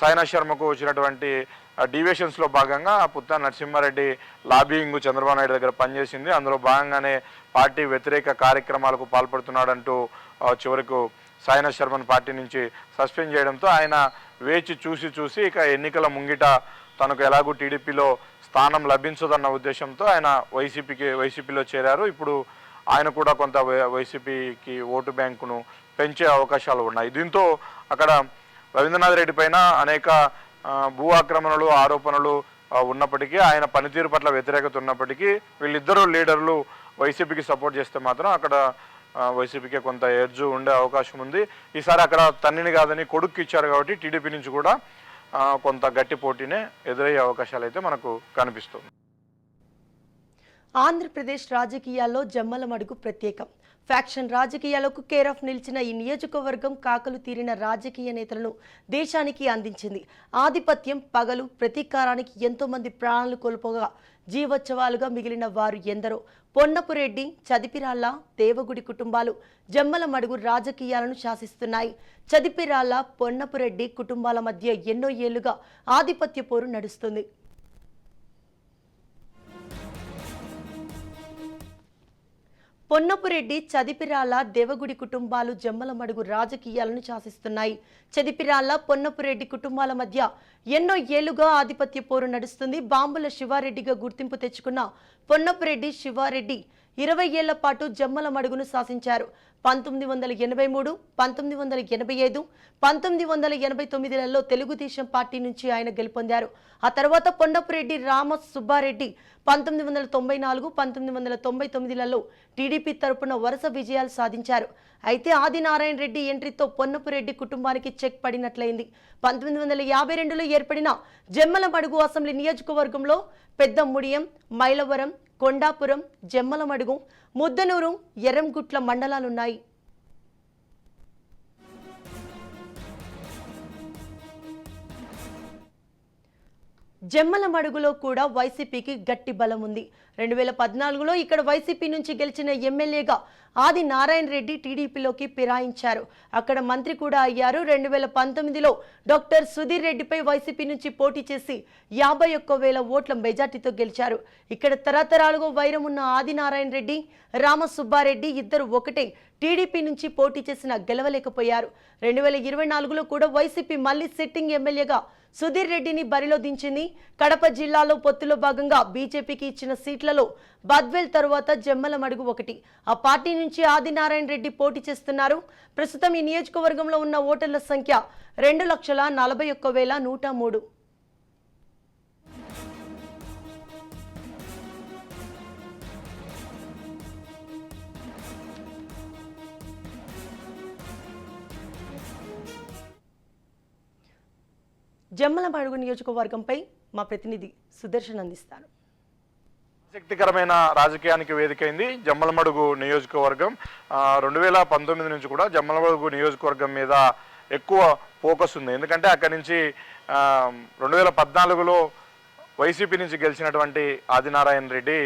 సాయినాథ్ శర్మకు వచ్చినటువంటి డివియేషన్స్లో భాగంగా పుత్తా నరసింహారెడ్డి లాబింగ్ చంద్రబాబు నాయుడు దగ్గర పనిచేసింది. అందులో భాగంగానే పార్టీ వ్యతిరేక కార్యక్రమాలకు పాల్పడుతున్నాడంటూ చివరకు సాయినాథ్ శర్మను పార్టీ నుంచి సస్పెండ్ చేయడంతో ఆయన వేచి చూసి ఇక ఎన్నికల ముంగిట తనకు ఎలాగూ టీడీపీలో స్థానం లభించదన్న ఉద్దేశంతో ఆయన వైసీపీలో చేరారు. ఇప్పుడు ఆయన కూడా కొంత వైసీపీకి ఓటు బ్యాంకును పెంచే అవకాశాలు ఉన్నాయి. దీంతో అక్కడ రవీంద్రనాథ్ రెడ్డి పైన అనేక భూ ఆక్రమణలు ఆరోపణలు ఉన్నప్పటికీ, ఆయన పనితీరు పట్ల వ్యతిరేకత ఉన్నప్పటికీ వీళ్ళిద్దరూ లీడర్లు వైసీపీకి సపోర్ట్ చేస్తే మాత్రం అక్కడ వైసీపీకి కొంత ఎడ్జ్ ఉండే అవకాశం ఉంది. ఈసారి అక్కడ తన్నిని కాదని కొడుక్కి ఇచ్చారు కాబట్టి టీడీపీ నుంచి కూడా కొంత గట్టి పోటీనే ఎదురయ్యే అవకాశాలు అయితే మనకు కనిపిస్తుంది. ఆంధ్రప్రదేశ్ రాజకీయాల్లో జమ్మలమడుగు ప్రత్యేకం. ఫ్యాక్షన్ రాజకీయాలకు కేర్ ఆఫ్ నిలిచిన ఈ నియోజకవర్గం కాకలు తీరిన రాజకీయ నేతలను దేశానికి అందించింది. ఆధిపత్యం, పగలు, ప్రతీకారానికి ఎంతో మంది ప్రాణాలు కోల్పోగా జీవోత్సవాలుగా మిగిలిన వారు ఎందరో. పొన్నపురెడ్డి, చదిపిరాళ్ల, దేవగుడి కుటుంబాలు జమ్మలమడుగు రాజకీయాలను శాసిస్తున్నాయి. చదిపిరాళ్ల, పొన్నపురెడ్డి కుటుంబాల మధ్య ఎన్నో ఏళ్లుగా ఆధిపత్య పోరు నడుస్తుంది. పొన్నపురెడ్డి, చదిపిరాళ్ల, దేవగుడి కుటుంబాలు జమ్మలమడుగు రాజకీయాలను శాసిస్తున్నాయి. చదిపిరాళ్ల, పొన్నపురెడ్డి కుటుంబాల మధ్య ఎన్నో ఏళ్లుగా ఆధిపత్య పోరు నడుస్తుంది. బాంబుల శివారెడ్డిగా గుర్తింపు తెచ్చుకున్న పొన్నపురెడ్డి శివారెడ్డి 20 ఏళ్ల పాటు జమ్మలమడుగును శాసించారు. 1983, 1985, 1989లలో తెలుగుదేశం పార్టీ నుంచి ఆయన గెలుపొందారు. ఆ తర్వాత పొన్నపురెడ్డి రామ సుబ్బారెడ్డి 1994, 1999లలో టీడీపీ తరపున వరుస విజయాలు సాధించారు. అయితే ఆదినారాయణ రెడ్డి ఎంట్రీతో పొన్నపురెడ్డి కుటుంబానికి చెక్ పడినట్లయింది. 1952లో ఏర్పడిన జమ్మలమడుగు అసెంబ్లీ నియోజకవర్గంలో పెద్దముడియం, మైలవరం, కొండాపురం, జమ్మలమడుగు, ముద్దనూరు, ఎర్రంగుట్ల మండలాలున్నాయి. జమ్మలమడుగులో కూడా వైసీపీకి గట్టి బలం ఉంది. 2014లో ఇక్కడ వైసీపీ నుంచి గెలిచిన ఎమ్మెల్యేగా ఆది నారాయణ రెడ్డి టీడీపీలోకి ఫిరాయించారు. అక్కడ మంత్రి కూడా అయ్యారు. 2019లో డాక్టర్ సుధీర్ రెడ్డిపై వైసీపీ నుంచి పోటీ చేసి 51,000 ఓట్ల మెజార్టీతో గెలిచారు. ఇక్కడ తరతరాలుగా వైరం ఉన్న ఆది నారాయణ రెడ్డి, రామసుబ్బారెడ్డి ఇద్దరు ఒకటే టీడీపీ నుంచి పోటీ చేసిన గెలవలేకపోయారు. 2024లో కూడా వైసీపీ మళ్లీ సిట్టింగ్ ఎమ్మెల్యేగా సుధీర్ రెడ్డిని బరిలో దించింది. కడప జిల్లాలో పొత్తులో భాగంగా బీజేపీకి ఇచ్చిన సీట్లలో బద్వేల్ తరువాత జమ్మలమడుగు ఒకటి. ఆ పార్టీ నుంచి ఆదినారాయణ రెడ్డి పోటీ చేస్తున్నారు. ప్రస్తుతం ఈ నియోజకవర్గంలో ఉన్న ఓటర్ల సంఖ్య 2,41,103. జమ్మలమడుగు నియోజకవర్గంపై మా ప్రతినిధి సుదర్శన్ అందిస్తారు. ఆసక్తికరమైన రాజకీయానికి వేదికైంది జమ్మలమడుగు నియోజకవర్గం. 2019 నుంచి కూడా జమ్మలమడుగు నియోజకవర్గం మీద ఎక్కువ ఫోకస్ ఉంది. ఎందుకంటే అక్కడి నుంచి 2014లో వైసీపీ నుంచి గెలిచినటువంటి ఆదినారాయణ రెడ్డి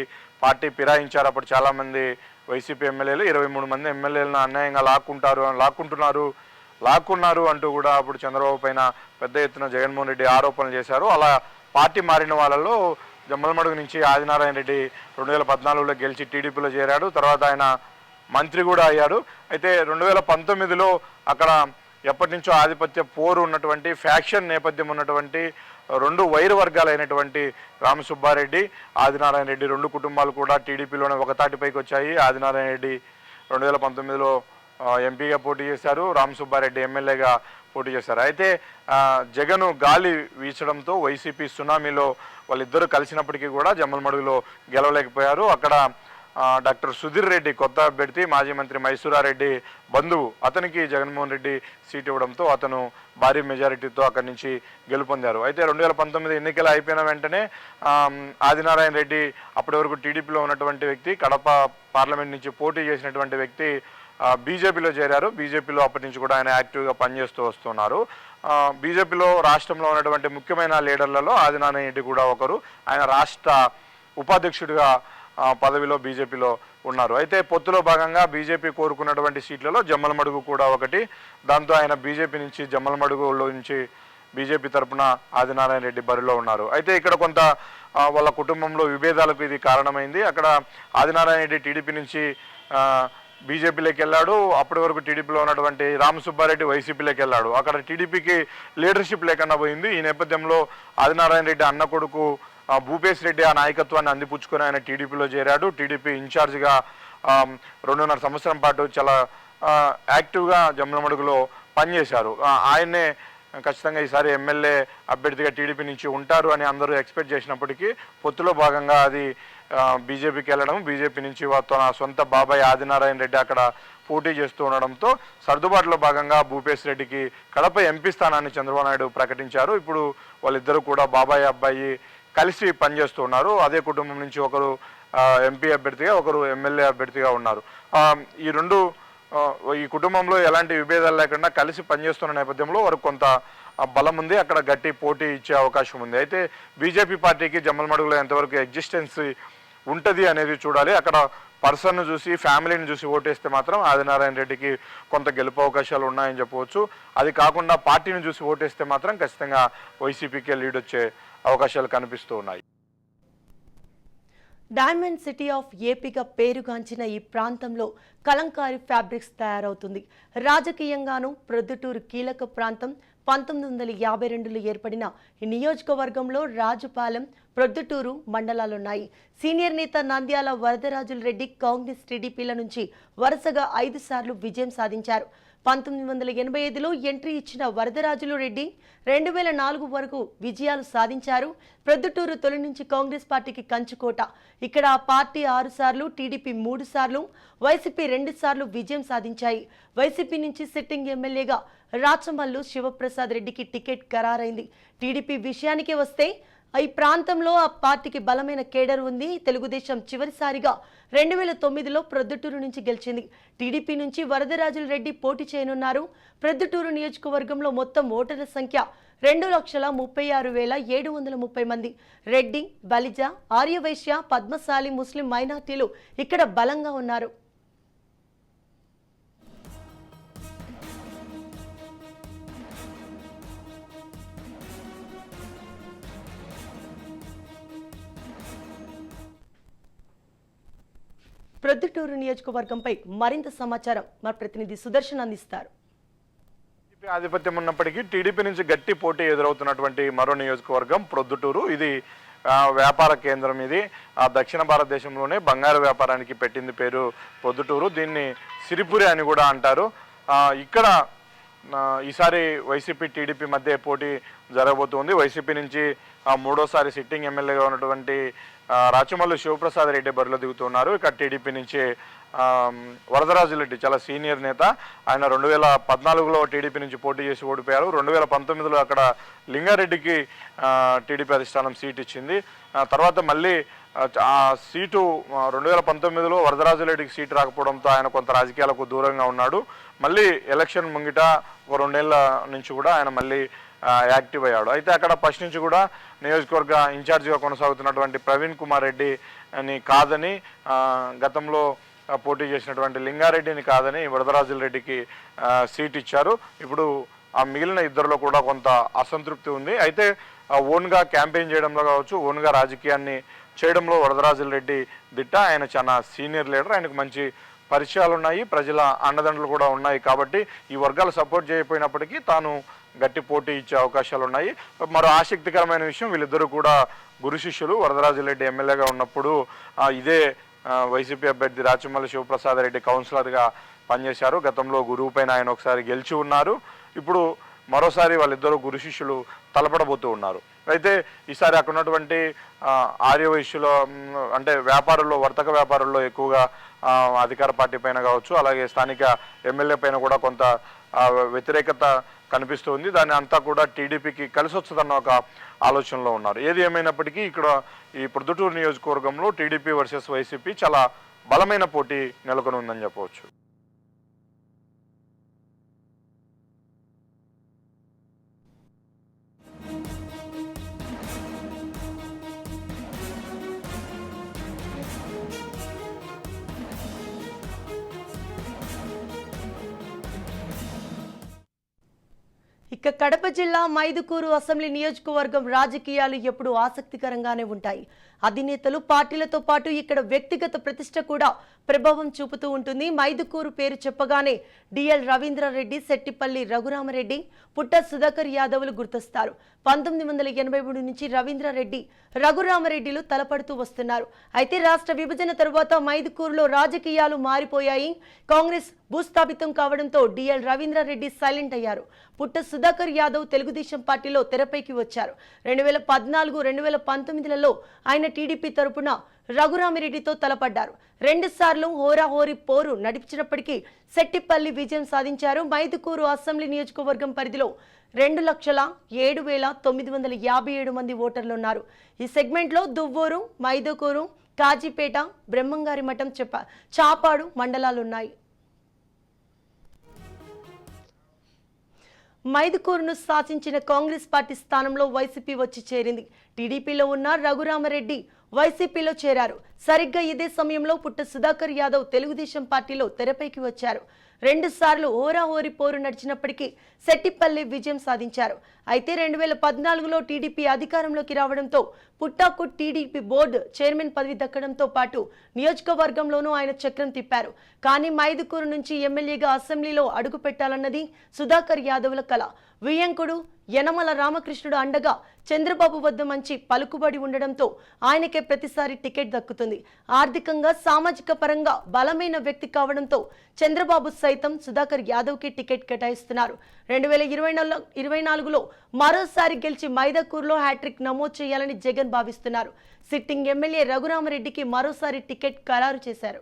పార్టీ ఫిరాయించారు. అప్పుడు చాలామంది వైసీపీ ఎమ్మెల్యేలు 23 మంది ఎమ్మెల్యేలను అన్యాయంగా లాక్కున్నారు అంటూ కూడా అప్పుడు చంద్రబాబు పైన పెద్ద ఎత్తున జగన్మోహన్ రెడ్డి ఆరోపణలు చేశారు. అలా పార్టీ మారిన వాళ్ళలో జమ్మలమడుగు నుంచి ఆదినారాయణ రెడ్డి 2014లో గెలిచి టీడీపీలో చేరాడు. తర్వాత ఆయన మంత్రి కూడా అయ్యాడు. అయితే 2019లో అక్కడ ఎప్పటి నుంచో ఆధిపత్య పోరు ఉన్నటువంటి, ఫ్యాక్షన్ నేపథ్యం ఉన్నటువంటి రెండు వైరు వర్గాలైనటువంటి రామసుబ్బారెడ్డి, ఆదినారాయణ రెడ్డి రెండు కుటుంబాలు కూడా టీడీపీలోనే ఒక తాటిపైకి వచ్చాయి. ఆదినారాయణ రెడ్డి 2019లో ఎంపీగా పోటీ చేశారు, రామసుబ్బారెడ్డి ఎమ్మెల్యేగా పోటీ చేశారు. అయితే జగన్ గాలి వీచడంతో వైసీపీ సునామీలో వాళ్ళిద్దరూ కలిసినప్పటికీ కూడా జమ్మలమడుగులో గెలవలేకపోయారు. అక్కడ డాక్టర్ సుధీర్ రెడ్డి కొత్త అభ్యర్థి, మాజీ మంత్రి మైసూరారెడ్డి బంధువు, అతనికి జగన్మోహన్ రెడ్డి సీట్ ఇవ్వడంతో అతను భారీ మెజారిటీతో అక్కడి నుంచి గెలుపొందారు. అయితే 2019 ఎన్నికలు అయిపోయిన వెంటనే ఆదినారాయణ రెడ్డి అప్పటి వరకు టీడీపీలో ఉన్నటువంటి వ్యక్తి, కడప పార్లమెంట్ నుంచి పోటీ చేసినటువంటి వ్యక్తి బీజేపీలో చేరారు. బీజేపీలో అప్పటి నుంచి కూడా ఆయన యాక్టివ్గా పనిచేస్తూ వస్తున్నారు. బీజేపీలో రాష్ట్రంలో ఉన్నటువంటి ముఖ్యమైన లీడర్లలో ఆదినారాయణ రెడ్డి కూడా ఒకరు. ఆయన రాష్ట్ర ఉపాధ్యక్షుడిగా పదవిలో బీజేపీలో ఉన్నారు. అయితే పొత్తులో భాగంగా బీజేపీ కోరుకున్నటువంటి సీట్లలో జమ్మలమడుగు కూడా ఒకటి. దాంతో ఆయన బీజేపీ నుంచి జమ్మలమడుగులో నుంచి బీజేపీ తరఫున ఆదినారాయణ రెడ్డి బరిలో ఉన్నారు. అయితే ఇక్కడ కొంత వాళ్ళ కుటుంబంలో విభేదాలకు ఇది కారణమైంది. అక్కడ ఆదినారాయణ రెడ్డి టీడీపీ నుంచి బీజేపీలోకి వెళ్ళాడు. అప్పటి వరకు టీడీపీలో ఉన్నటువంటి రామసుబ్బారెడ్డి వైసీపీలోకి వెళ్ళాడు. అక్కడ టీడీపీకి లీడర్షిప్ లేకుండా పోయింది. ఈ నేపథ్యంలో ఆదినారాయణ రెడ్డి అన్న కొడుకు భూపేశ్ రెడ్డి ఆ నాయకత్వాన్ని అందిపుచ్చుకొని ఆయన టీడీపీలో చేరాడు. టీడీపీ ఇన్ఛార్జిగా 2.5 సంవత్సరం పాటు చాలా యాక్టివ్గా జమ్మలమడుగులో పనిచేశారు. ఆయన్నే ఖచ్చితంగా ఈసారి ఎమ్మెల్యే అభ్యర్థిగా టీడీపీ నుంచి ఉంటారు అని అందరూ ఎక్స్పెక్ట్ చేసినప్పటికీ పొత్తులో భాగంగా అది బీజేపీకి వెళ్ళడం, బీజేపీ నుంచి తన సొంత బాబాయ్ ఆదినారాయణ రెడ్డి అక్కడ పోటీ చేస్తూ ఉండడంతో సర్దుబాటులో భాగంగా భూపేశ్ రెడ్డికి కడప ఎంపీ స్థానాన్ని చంద్రబాబు నాయుడు ప్రకటించారు. ఇప్పుడు వాళ్ళిద్దరూ కూడా బాబాయ్ అబ్బాయి కలిసి పనిచేస్తూ ఉన్నారు. అదే కుటుంబం నుంచి ఒకరు ఎంపీ అభ్యర్థిగా, ఒకరు ఎమ్మెల్యే అభ్యర్థిగా ఉన్నారు. ఈ కుటుంబంలో ఎలాంటి విభేదాలు లేకుండా కలిసి పనిచేస్తున్న నేపథ్యంలో వారికి కొంత బలం ఉంది, అక్కడ గట్టి పోటీ ఇచ్చే అవకాశం ఉంది. అయితే బీజేపీ పార్టీకి జమ్మలమడుగులో ఎంతవరకు ఎగ్జిస్టెన్స్ ఉంటుంది అనేది చూడాలి. అక్కడ పర్సన్ను చూసి, ఫ్యామిలీని చూసి ఓటేస్తే మాత్రం ఆదినారాయణ రెడ్డికి కొంత గెలుపు అవకాశాలు ఉన్నాయని చెప్పవచ్చు. అది కాకుండా పార్టీని చూసి ఓటేస్తే మాత్రం ఖచ్చితంగా వైసీపీకే లీడ్ వచ్చే అవకాశాలు కనిపిస్తూ ఉన్నాయి. డైమండ్ సిటీ ఆఫ్ ఏపీగా పేరుగాంచిన ఈ ప్రాంతంలో కలంకారీ ఫ్యాబ్రిక్స్ తయారవుతుంది. రాజకీయంగానూ ప్రొద్దుటూరు కీలక ప్రాంతం. 1952లో ఏర్పడిన ఈ నియోజకవర్గంలో రాజుపాలెం, ప్రొద్దుటూరు మండలాలున్నాయి. సీనియర్ నేత నంద్యాల వరదరాజుల రెడ్డి కాంగ్రెస్, టీడీపీల నుంచి వరుసగా 5 సార్లు విజయం సాధించారు. 1985లో ఎంట్రీ ఇచ్చిన వరదరాజులు రెడ్డి 2004 వరకు విజయాలు సాధించారు. ప్రొద్దుటూరు తొలి నుంచి కాంగ్రెస్ పార్టీకి కంచుకోట. ఇక్కడ ఆ పార్టీ 6 సార్లు, టీడీపీ 3 సార్లు, వైసీపీ 2 సార్లు విజయం సాధించాయి. వైసీపీ నుంచి సిట్టింగ్ ఎమ్మెల్యేగా రాచమల్లు శివప్రసాద్ రెడ్డికి టికెట్ ఖరారైంది. టీడీపీ విషయానికి వస్తే ఈ ప్రాంతంలో ఆ పార్టీకి బలమైన కేడర్ ఉంది. తెలుగుదేశం చివరిసారిగా 2009లో ప్రొద్దుటూరు నుంచి గెలిచింది. టీడీపీ నుంచి వరదరాజుల రెడ్డి పోటీ చేయనున్నారు. ప్రొద్దుటూరు నియోజకవర్గంలో మొత్తం ఓటర్ల సంఖ్య 2,36,730 మంది. రెడ్డి, బలిజ, ఆర్యవైశ్య, పద్మశాలి, ముస్లిం మైనార్టీలు ఇక్కడ బలంగా ఉన్నారు. ప్రొద్దుటూరు నియోజకవర్గంపై మరింత సమాచారం మా ప్రతినిధి సుదర్శన్ అందిస్తారు. ఆధిపత్యం ఉన్నప్పటికీ టీడీపీ నుంచి గట్టి పోటీ ఎదురవుతున్నటువంటి మరో నియోజకవర్గం ప్రొద్దుటూరు. ఇది వ్యాపార కేంద్రం. ఇది దక్షిణ భారతదేశంలోనే బంగారు వ్యాపారానికి పెట్టింది పేరు ప్రొద్దుటూరు. దీన్ని సిరిపురి అని కూడా అంటారు. ఇక్కడ ఈసారి వైసీపీ, టీడీపీ మధ్య పోటీ జరగబోతుంది. వైసీపీ నుంచి 3వ సారి సిట్టింగ్ ఎమ్మెల్యేగా ఉన్నటువంటి రాచమల్లు శివప్రసాద్ రెడ్డి బరిలో దిగుతున్నారు. ఇక్కడ టీడీపీ నుంచి వరదరాజుల రెడ్డి చాలా సీనియర్ నేత. ఆయన 2014లో టీడీపీ నుంచి పోటీ చేసి ఓడిపోయారు. 2019లో అక్కడ లింగారెడ్డికి టీడీపీ అధిష్టానం సీట్ ఇచ్చింది. తర్వాత మళ్ళీ ఆ సీటు 2019లో వరదరాజుల రెడ్డికి సీటు రాకపోవడంతో ఆయన కొంత రాజకీయాలకు దూరంగా ఉన్నాడు. మళ్ళీ ఎలక్షన్ ముంగిట 2 ఏళ్ల నుంచి కూడా ఆయన మళ్ళీ యాక్టివ్ అయ్యాడు. అయితే అక్కడ ఫస్ట్ నుంచి కూడా నియోజకవర్గ ఇన్ఛార్జిగా కొనసాగుతున్నటువంటి ప్రవీణ్ కుమార్ రెడ్డి అని కాదని, గతంలో పోటీ చేసినటువంటి లింగారెడ్డిని కాదని వరదరాజుల రెడ్డికి సీట్ ఇచ్చారు. ఇప్పుడు ఆ మిగిలిన ఇద్దరిలో కూడా కొంత అసంతృప్తి ఉంది. అయితే ఓన్గా క్యాంపెయిన్ చేయడంలో కావచ్చు, ఓన్గా రాజకీయాన్ని చేయడంలో వరదరాజుల రెడ్డి దిట్ట. ఆయన చాలా సీనియర్ లీడర్, ఆయనకు మంచి పరిచయాలు ఉన్నాయి, ప్రజల అండదండలు కూడా ఉన్నాయి. కాబట్టి ఈ వర్గాలు సపోర్ట్ చేయకపోయినప్పటికీ తాను గట్టి పోటీ ఇచ్చే అవకాశాలు ఉన్నాయి. మరో ఆసక్తికరమైన విషయం, వీళ్ళిద్దరూ కూడా గురు శిష్యులు. వరదరాజుల రెడ్డి ఎమ్మెల్యేగా ఉన్నప్పుడు ఇదే వైసీపీ అభ్యర్థి రాచమల్లి శివప్రసాద్ రెడ్డి కౌన్సిలర్గా పనిచేశారు. గతంలో గురువు పైన ఆయన ఒకసారి గెలిచి ఉన్నారు. ఇప్పుడు మరోసారి వాళ్ళిద్దరూ గురు శిష్యులు తలపడబోతూ ఉన్నారు. అయితే ఈసారి అక్కడ ఉన్నటువంటి ఆర్యవైశ్యుల అంటే వ్యాపారుల్లో, వర్తక వ్యాపారుల్లో ఎక్కువగా అధికార పార్టీ పైన కావచ్చు, అలాగే స్థానిక ఎమ్మెల్యే పైన కూడా కొంత వ్యతిరేకత కనిపిస్తుంది. దాన్ని అంతా కూడా టీడీపీకి కలిసి వస్తుందన్న ఒక ఆలోచనలో ఉన్నారు. ఏది ఏమైనప్పటికీ ఇక్కడ ఈ ప్రొద్దుటూరు నియోజకవర్గంలో టీడీపీ వర్సెస్ వైసీపీ చాలా బలమైన పోటీ నెలకొని ఉందని చెప్పవచ్చు. ఇక కడప జిల్లా మైదుకూరు అసెంబ్లీ నియోజకవర్గం రాజకీయాలు ఎప్పుడూ ఆసక్తికరంగానే ఉంటాయి. అధినేతలు, పార్టీలతో పాటు ఇక్కడ వ్యక్తిగత ప్రతిష్ట కూడా ప్రభావం చూపుతూ ఉంటుంది. మైదుకూరు పేరు చెప్పగానే డిఎల్ రవీంద్రారెడ్డి, శెట్టిపల్లి రఘురామరెడ్డి, పుట్ట సుధాకర్ యాదవ్లు గుర్తొస్తారు. 1983 నుంచి రవీంద్రారెడ్డి, రఘురామరెడ్డిలు తలపడుతూ వస్తున్నారు. అయితే రాష్ట్ర విభజన తరువాత మైదుకూరులో రాజకీయాలు మారిపోయాయి. కాంగ్రెస్ భూస్థాపితం కావడంతో డిఎల్ రవీంద్రారెడ్డి సైలెంట్ అయ్యారు. పుట్ట సుధాకర్ యాదవ్ తెలుగుదేశం పార్టీలో తెరపైకి వచ్చారు. 2014, 2019లలో ఆయన టీడీపీ తరపున రఘురామిరెడ్డితో తలపడ్డారు. 2 సార్లు హోరాహోరీ పోరు నడిపించినప్పటికీ సెట్టిపల్లి విజయం సాధించారు. మైదుకూరు అసెంబ్లీ నియోజకవర్గం పరిధిలో 2,07,957 మంది ఓటర్లు ఉన్నారు. ఈ సెగ్మెంట్లో దువ్వూరు, మైదుకూరు, కాజీపేట, బ్రహ్మంగారి మఠం, చాపాడు మండలాలున్నాయి. మైదుకూరును శాసించిన కాంగ్రెస్ పార్టీ స్థానంలో వైసీపీ వచ్చి చేరింది. టీడీపీలో ఉన్న రఘురామరెడ్డి వైసీపీలో చేరారు. సరిగ్గా ఇదే సమయంలో పుట్ట సుధాకర్ యాదవ్ తెలుగుదేశం పార్టీలో తెరపైకి వచ్చారు. 2 సార్లు హోరాహోరీ పోరు నడిచినప్పటికీ సెట్టిపల్లి విజయం సాధించారు. అయితే 2014లో టీడీపీ అధికారంలోకి రావడంతో పుట్టాకు టీడీపీ బోర్డు చైర్మన్ పదవి దక్కడంతో పాటు నియోజకవర్గంలోనూ ఆయన చక్రం తిప్పారు. కానీ మైదుకూరు నుంచి ఎమ్మెల్యేగా అసెంబ్లీలో అడుగు పెట్టాలన్నది సుధాకర్ యాదవ్ల కల. వియ్యంకుడు యనమల రామకృష్ణుడు అండగా చంద్రబాబు వద్ద మంచి పలుకుబడి ఉండడంతో ఆయనకే ప్రతిసారి టికెట్ దక్కుతుంది. ఆర్థికంగా, సామాజిక పరంగా బలమైన వ్యక్తి కావడంతో చంద్రబాబు సైతం సుధాకర్ యాదవ్కి టికెట్ కేటాయిస్తున్నారు. 2024లో మరోసారి గెలిచి మైదుకూరులో హ్యాట్రిక్ నమోదు చేయాలని జగన్ భావిస్తున్నారు. సిట్టింగ్ ఎమ్మెల్యే రఘురామరెడ్డికి మరోసారి టికెట్ ఖరారు చేశారు.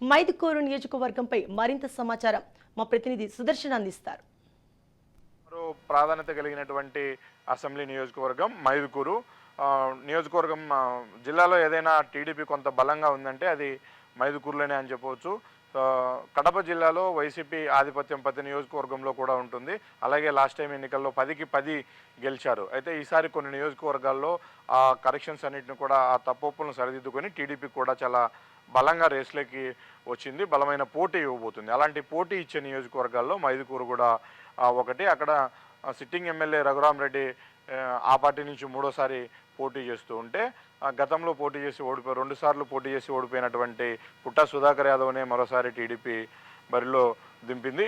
మైదుకూరు నియోజకవర్గంపై మరింత సమాచారం మా ప్రతినిధి సుదర్శన్ అందిస్తారు. మరో ప్రాధాన్యత కలిగినటువంటి అసెంబ్లీ నియోజకవర్గం మైదుకూరు నియోజకవర్గం. జిల్లాలో ఏదైనా టీడీపీ కొంత బలంగా ఉందంటే అది మైదుకూరులోనే అని చెప్పవచ్చు. కడప జిల్లాలో వైసీపీ ఆధిపత్యం ప్రతి నియోజకవర్గంలో కూడా ఉంటుంది. అలాగే లాస్ట్ టైం ఎన్నికల్లో 10కి 10 గెలిచారు. అయితే ఈసారి కొన్ని నియోజకవర్గాల్లో ఆ కరెక్షన్స్ అన్నింటిని కూడా ఆ తప్పులను సరిదిద్దుకొని టీడీపీ కూడా చాలా బలంగా రేస్లోకి వచ్చింది. బలమైన పోటీ ఇవ్వబోతుంది. అలాంటి పోటీ ఇచ్చే నియోజకవర్గాల్లో మైదుకూరు కూడా ఒకటి. అక్కడ సిట్టింగ్ ఎమ్మెల్యే రఘురామరెడ్డి ఆ పార్టీ నుంచి 3వ పోటీ చేస్తూ ఉంటే గతంలో పోటీ చేసి 2 సార్లు పోటీ చేసి ఓడిపోయినటువంటి పుట్ట సుధాకర్ యాదవ్నే మరోసారి టీడీపీ బరిలో దింపింది.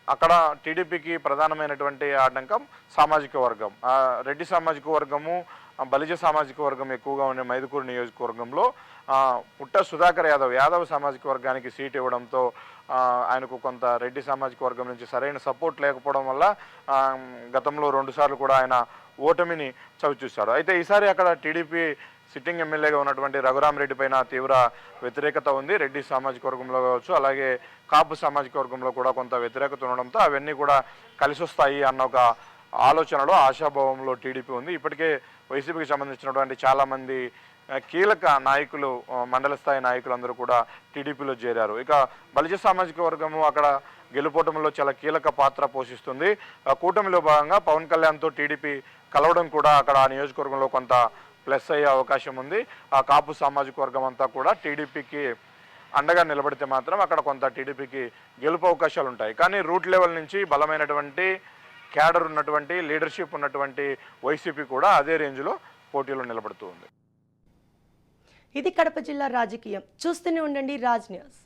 అక్కడ టీడీపీకి ప్రధానమైనటువంటి ఆటంకం సామాజిక వర్గం. రెడ్డి సామాజిక వర్గము, బలిజ సామాజిక వర్గం ఎక్కువగా ఉండే మైదుకూరు నియోజకవర్గంలో పుట్ట సుధాకర్ యాదవ్ సామాజిక వర్గానికి సీట్ ఇవ్వడంతో ఆయనకు కొంత రెడ్డి సామాజిక వర్గం నుంచి సరైన సపోర్ట్ లేకపోవడం వల్ల గతంలో 2 సార్లు కూడా ఆయన ఓటమిని చవిచూశాడు. అయితే ఈసారి అక్కడ టీడీపీ సిట్టింగ్ ఎమ్మెల్యేగా ఉన్నటువంటి రఘురామరెడ్డి పైన తీవ్ర వ్యతిరేకత ఉంది. రెడ్డి సామాజిక వర్గంలో కావచ్చు, అలాగే కాపు సామాజిక వర్గంలో కూడా కొంత వ్యతిరేకత ఉండడంతో అవన్నీ కూడా కలిసి వస్తాయి అన్న ఒక ఆలోచనలో, ఆశాభావంలో టీడీపీ ఉంది. ఇప్పటికే వైసీపీకి సంబంధించినటువంటి చాలామంది కీలక నాయకులు, మండల స్థాయి నాయకులందరూ కూడా టీడీపీలో చేరారు. ఇక బలిజ సామాజిక వర్గము అక్కడ గెలుపోవటంలో చాలా కీలక పాత్ర పోషిస్తుంది. కూటమిలో భాగంగా పవన్ కళ్యాణ్తో టీడీపీ కలవడం కూడా అక్కడ ఆ నియోజకవర్గంలో కొంత ప్లస్ అయ్యే అవకాశం ఉంది. ఆ కాపు సామాజిక వర్గం అంతా కూడా టీడీపీకి అండగా నిలబడితే మాత్రం అక్కడ కొంత టీడీపీకి గెలుపు అవకాశాలు ఉంటాయి. కానీ రూట్ లెవెల్ నుంచి బలమైనటువంటి క్యాడర్ ఉన్నటువంటి, లీడర్షిప్ ఉన్నటువంటి వైసీపీ కూడా అదే రేంజ్లో పోటీలో నిలబడుతూ ఉంది. ఇది కడప జిల్లా రాజకీయం. చూస్తూనే ఉండండి రాజ్ న్యూస్.